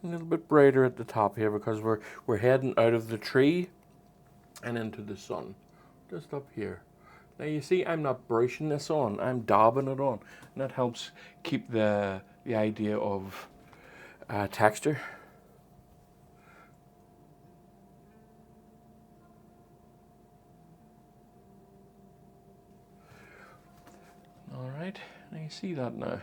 A little bit brighter at the top here because we're heading out of the tree and into the sun. Just up here. Now you see I'm not brushing this on, I'm dabbing it on. And that helps keep the idea of texture. Alright, now you see that now.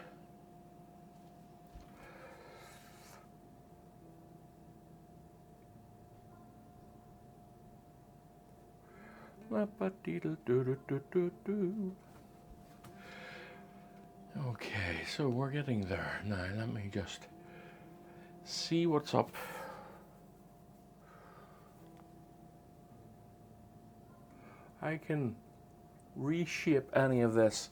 Okay, so we're getting there. Now let me just see what's up. I can reshape any of this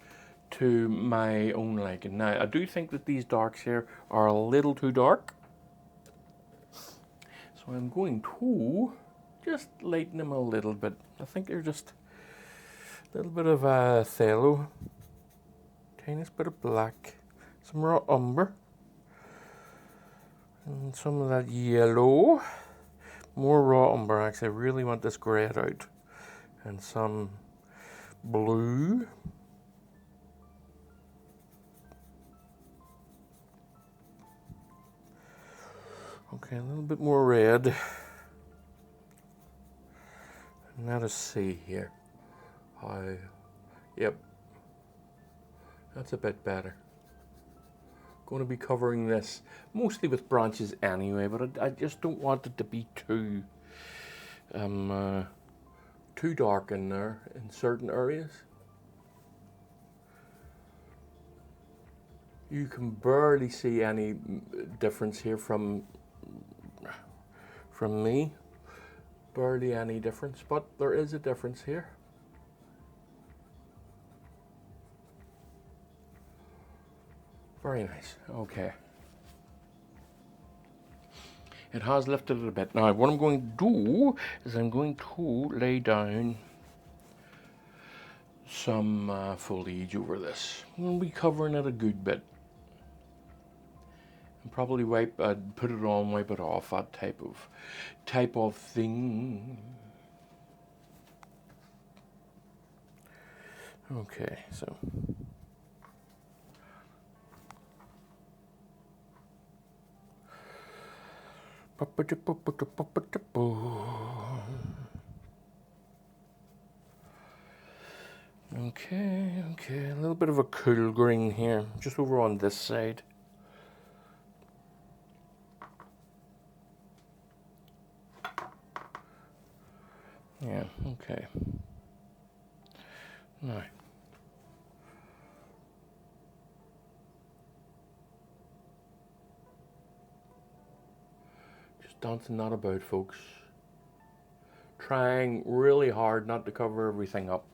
to my own liking. Now I do think that these darks here are a little too dark. So I'm going to just lighten them a little bit. I think they're just a little bit of phthalo, tiniest bit of black, some raw umber, and some of that yellow. More raw umber actually. I really want this grayed out. And some blue. Okay, a little bit more red. And let us see here. Yep, that's a bit better. Going to be covering this mostly with branches anyway, but I just don't want it to be too dark in there in certain areas. You can barely see any difference here from me. Barely any difference, but there is a difference here. Very nice. Okay. It has lifted it a bit. Now, what I'm going to do is I'm going to lay down some foliage over this. I'm going to be covering it a good bit. And probably put it on, wipe it off, that type of thing. Okay, so. Okay, a little bit of a cool green here, just over on this side. Yeah, okay. Now. Just dancing that about, folks. Trying really hard not to cover everything up.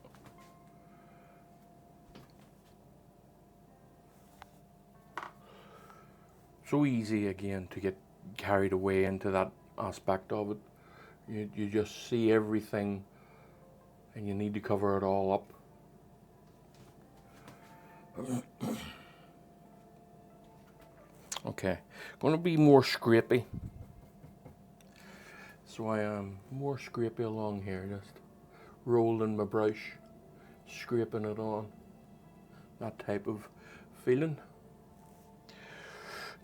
So easy again to get carried away into that aspect of it. You just see everything and you need to cover it all up. Okay, going to be more scrapey. So I am more scrapey along here, just rolling my brush, scraping it on. that type of feeling.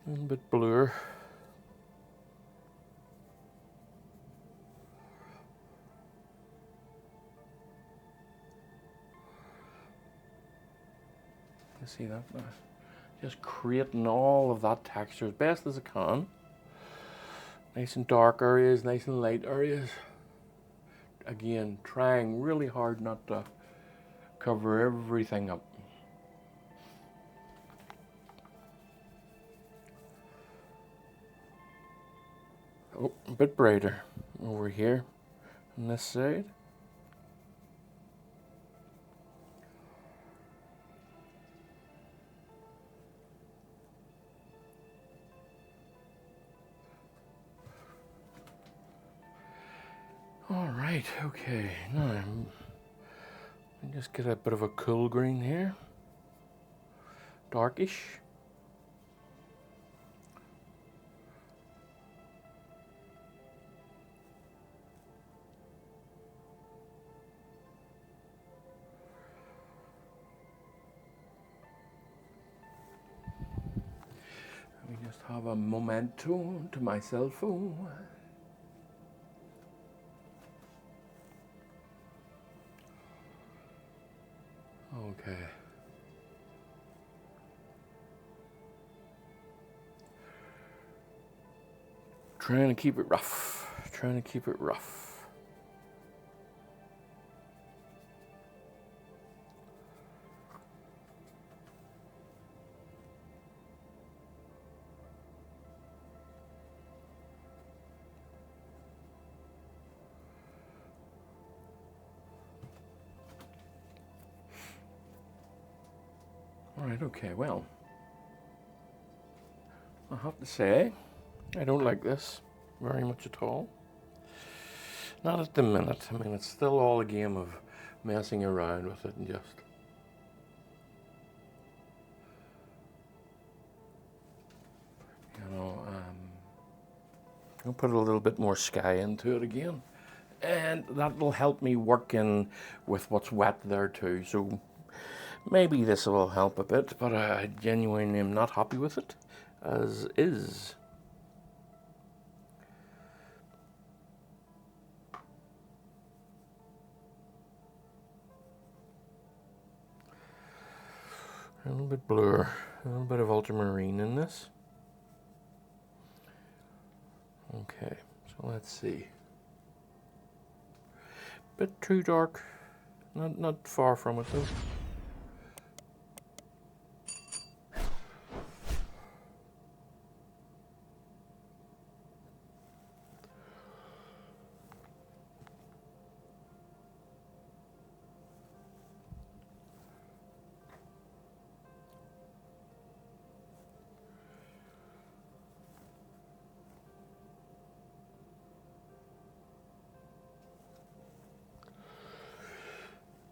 A little bit bluer. You see that now? Just creating all of that texture as best as I can. Nice and dark areas, nice and light areas. Again, trying really hard not to cover everything up. Oh, a bit brighter over here on this side. All right, okay, now let me just get a bit of a cool green here, darkish. Let me just have a memento to my cell phone. Okay. Trying to keep it rough. Trying to keep it rough. All right, okay, well, I have to say, I don't like this very much at all. Not at the minute. I mean, it's still all a game of messing around with it and just... You know, I'll put a little bit more sky into it again. And that will help me work in with what's wet there too. So maybe this will help a bit, but I genuinely am not happy with it as is. A little bit bluer, a little bit of ultramarine in this. Okay, so let's see. Bit too dark, not far from it though.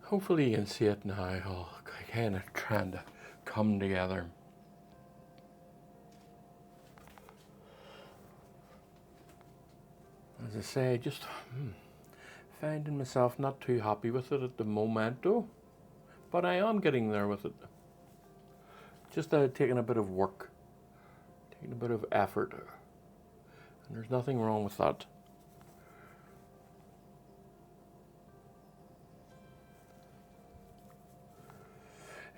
Hopefully you can see it now, all kind of trying to come together. As I say, just finding myself not too happy with it at the moment though, but I am getting there with it. Just taking a bit of work, taking a bit of effort, and there's nothing wrong with that.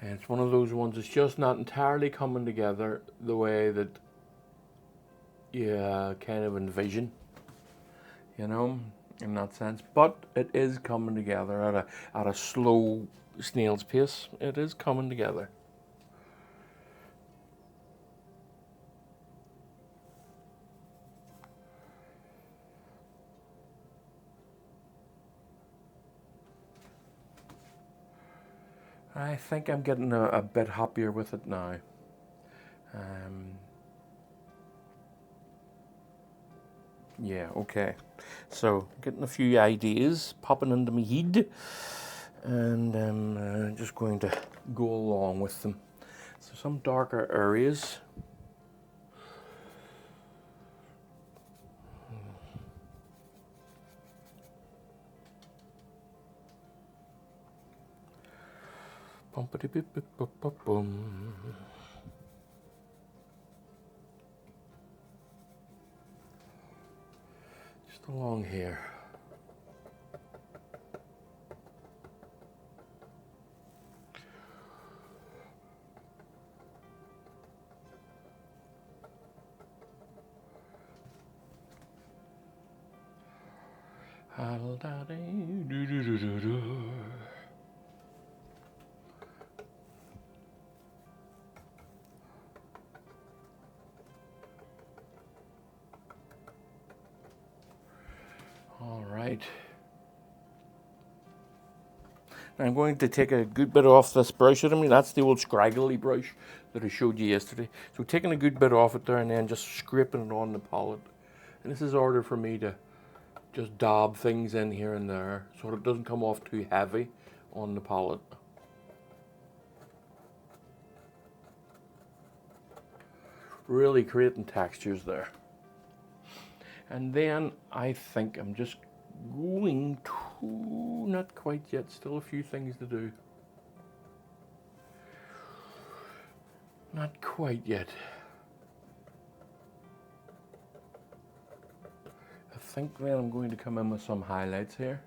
And it's one of those ones that's just not entirely coming together the way that you kind of envision, you know, in that sense. But it is coming together at a slow snail's pace. It is coming together. I think I'm getting a bit happier with it now. Yeah, okay. So, getting a few ideas popping into my head, and I'm just going to go along with them. So, some darker areas. Bump Just along here. All right. I'm going to take a good bit off this brush. I mean, that's the old scraggly brush that I showed you yesterday. So taking a good bit off it there and then just scraping it on the palette. And this is in order for me to just dab things in here and there so it doesn't come off too heavy on the palette. Really creating textures there. And then I think I'm just going to, not quite yet, still a few things to do. Not quite yet. I think then I'm going to come in with some highlights here.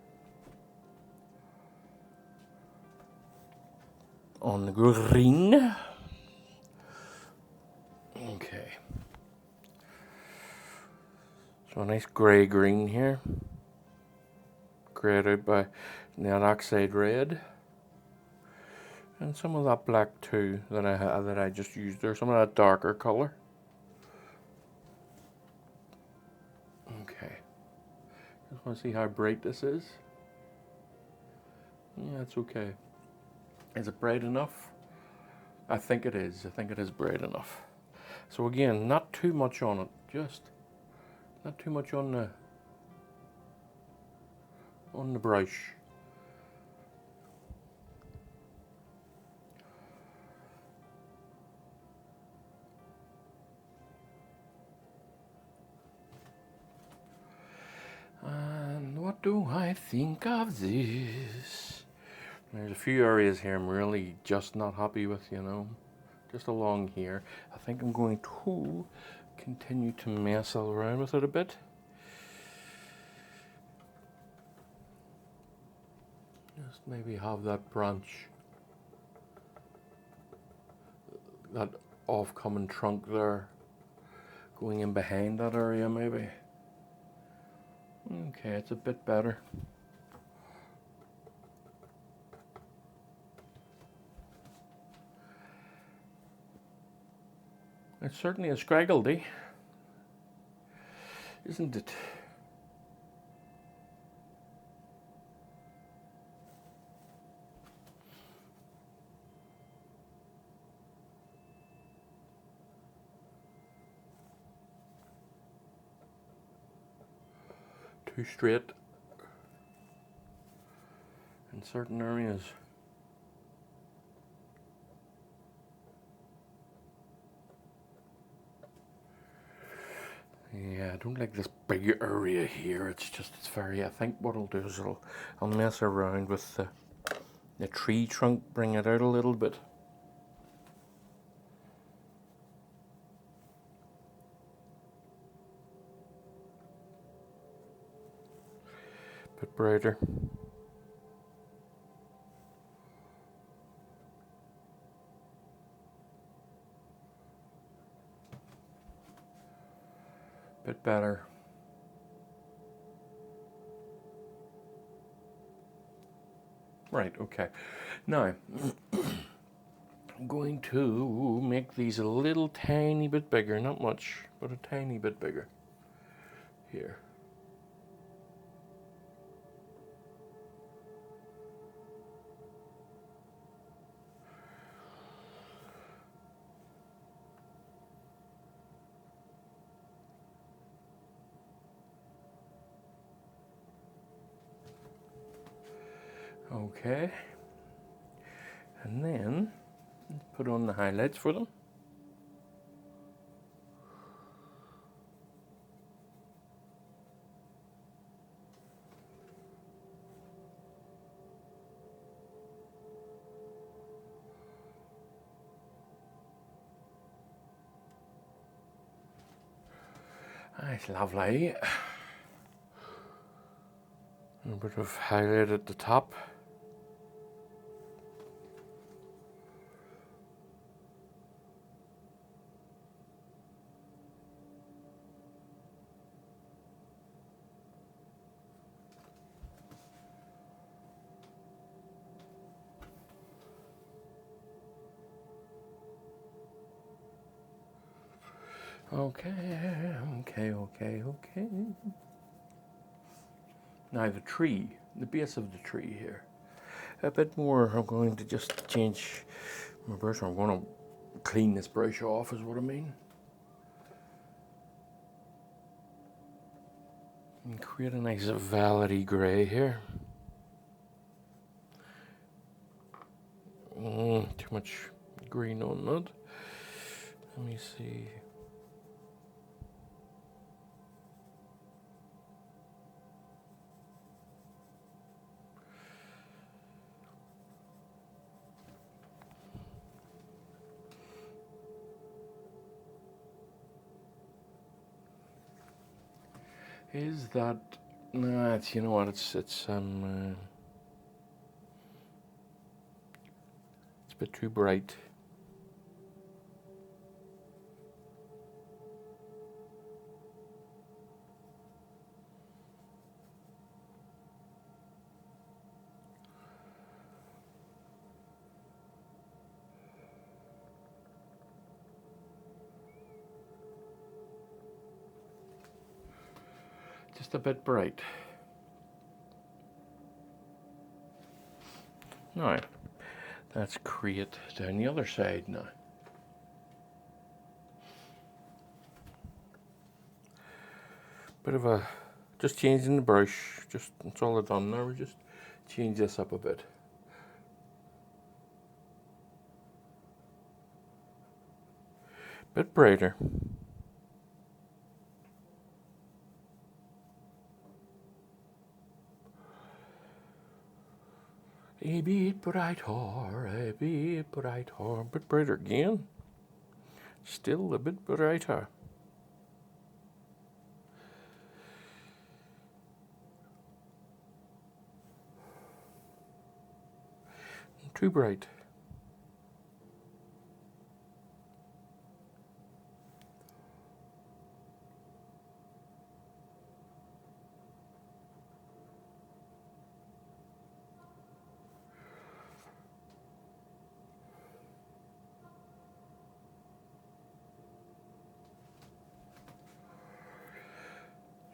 On the green. Okay. So a nice grey green here. Greyed out by net oxide red. And some of that black too that I just used there. Some of that darker colour. Okay. Just want to see how bright this is. Yeah, it's okay. Is it bright enough? I think it is. I think it is bright enough. So again, not too much on it. Just not too much on the brush. And what do I think of this? There's a few areas here I'm really just not happy with, you know. Just along here. I think I'm going to continue to mess around with it a bit. Just maybe have that branch, that off-coming trunk there, going in behind that area maybe. Okay, it's a bit better. It's certainly a scraggledy, isn't it? Too straight in certain areas. Yeah, I don't like this big area here. It's very, I think what I'll do is I'll mess around with the tree trunk, bring it out a little bit. Bit brighter. Bit better. Right, okay. Now, I'm going to make these a little tiny bit bigger, not much, but a tiny bit bigger. Here. Okay. And then, let's put on the highlights for them. That's lovely. A bit of highlight at the top. Okay. Now the tree, the base of the tree here. A bit more, I'm going to just change my brush. I'm going to clean this brush off is what I mean. And create a nice velvety grey here. Too much green on that. Let me see. Is that? No, it's, you know what? It's a bit too bright. Just a bit bright. Now, let's create down the other side now. Bit of a, just changing the brush, just, that's all I've done now. We just change this up a bit. Bit brighter. A bit brighter, a bit brighter again. Still a bit brighter. Too bright.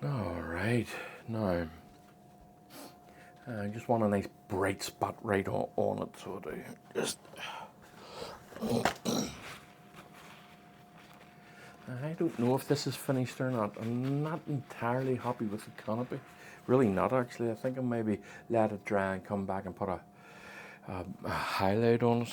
All right, now I just want a nice bright spot right on it, so I just. I don't know if this is finished or not. I'm not entirely happy with the canopy. Really not, actually. I think I'll maybe let it dry and come back and put a highlight on it.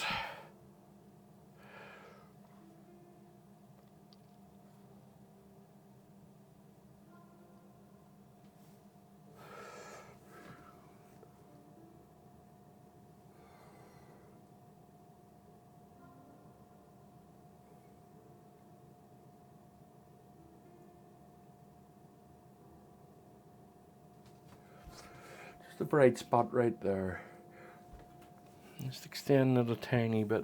Just a bright spot right there. Just extend it a tiny bit.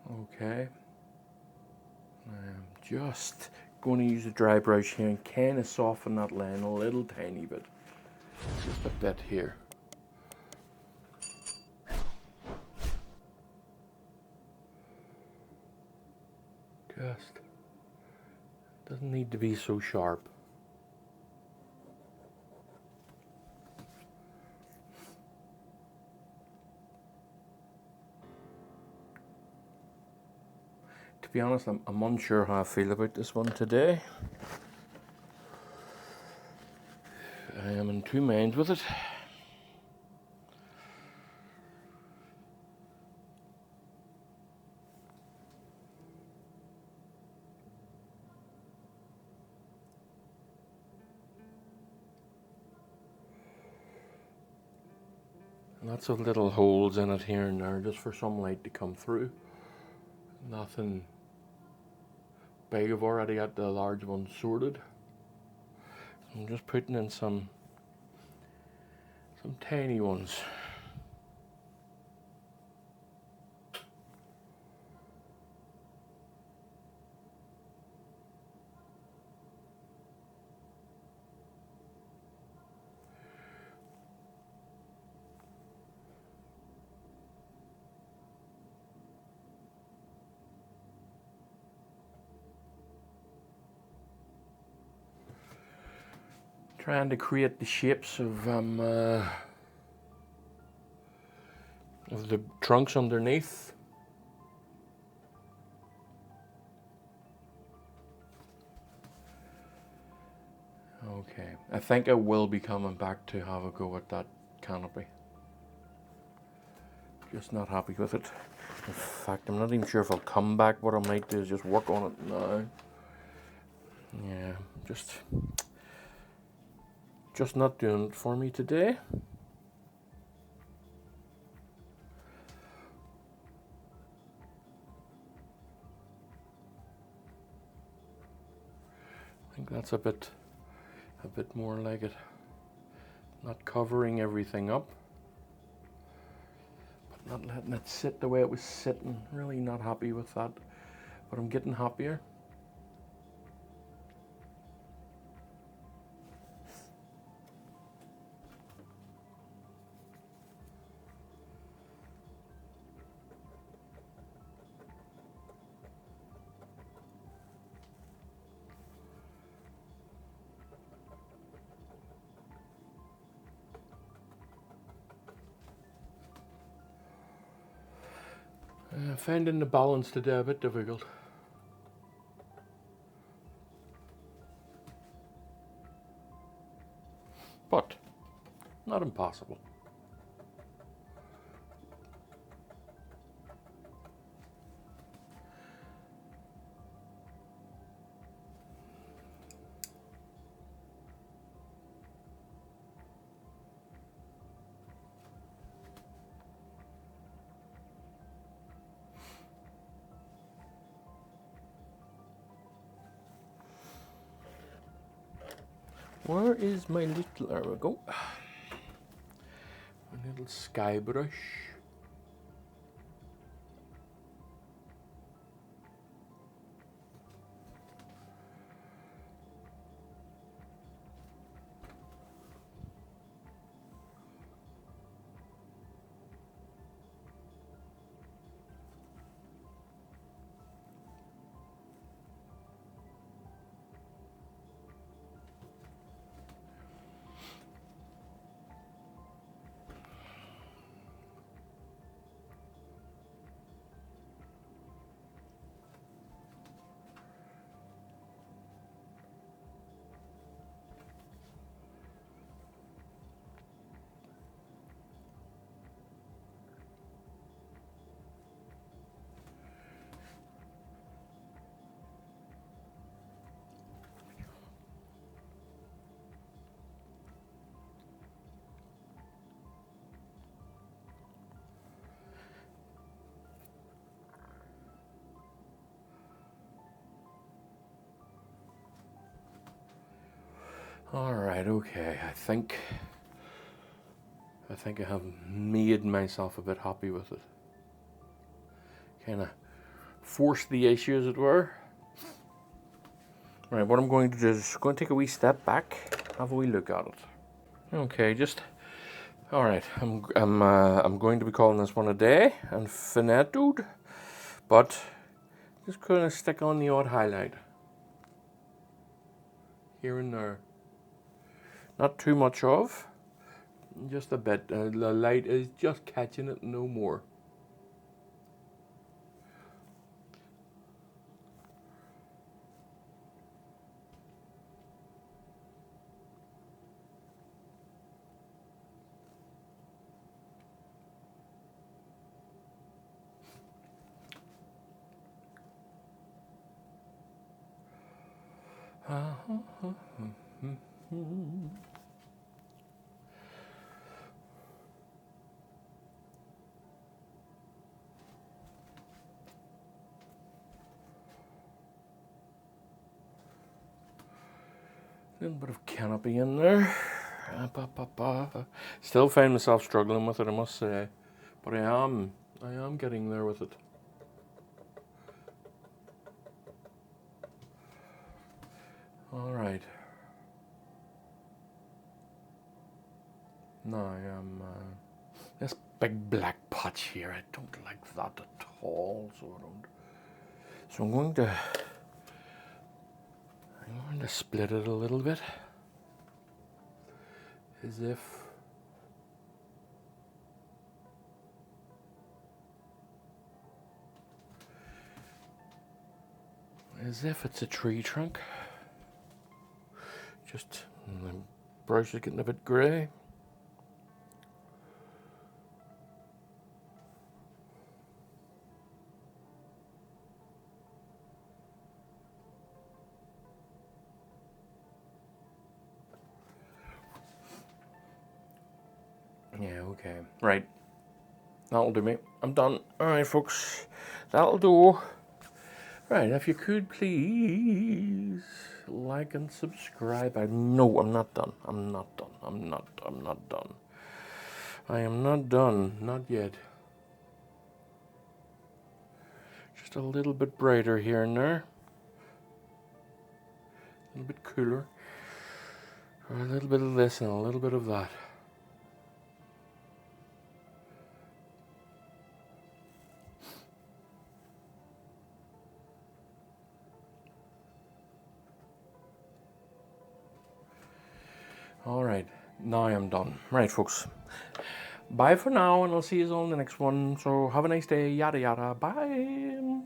Okay. I'm just going to use a dry brush here and kind of soften that line a little tiny bit. Just a bit here. Just doesn't need to be so sharp. To be honest, I'm unsure how I feel about this one today. I am in two minds with it. Lots of little holes in it here and there just for some light to come through. Nothing big. I've already got the large ones sorted. I'm just putting in some tiny ones. Trying to create the shapes of the trunks underneath. Okay, I think I will be coming back to have a go at that canopy. Just not happy with it. In fact, I'm not even sure if I'll come back. What I might do is just work on it now. Yeah, just not doing it for me today. I think that's a bit more like it. Not covering everything up, but not letting it sit the way it was sitting. Really not happy with that, but I'm getting happier. Finding the balance today a bit difficult. But not impossible. Where is my little, there we go, my little sky brush. All right, okay, I think I have made myself a bit happy with it. Kind of forced the issue, as it were. Right, what I'm going to do is going to take a wee step back, have a wee look at it. Okay, all right. I'm going to be calling this one a day and finitude, but just going to stick on the odd highlight here and there. Not too much of, just a bit. The light is just catching it, no more. A little bit of canopy in there. Still find myself struggling with it, I must say, but I am getting there with it. All right. Now I am this big black patch here. I don't like that at all, so I don't. So I'm going to split it a little bit, as if it's a tree trunk. Just the brush is getting a bit grey. Yeah, okay. Right. That'll do me. I'm done. Alright, folks. That'll do. Right, if you could please like and subscribe. No, I'm not done. I'm not done. I'm not done. I am not done. Not yet. Just a little bit brighter here and there. A little bit cooler. Or a little bit of this and a little bit of that. All right, now I'm done. Right, folks. Bye for now, and I'll see you all in the next one. So have a nice day. Yada yada. Bye.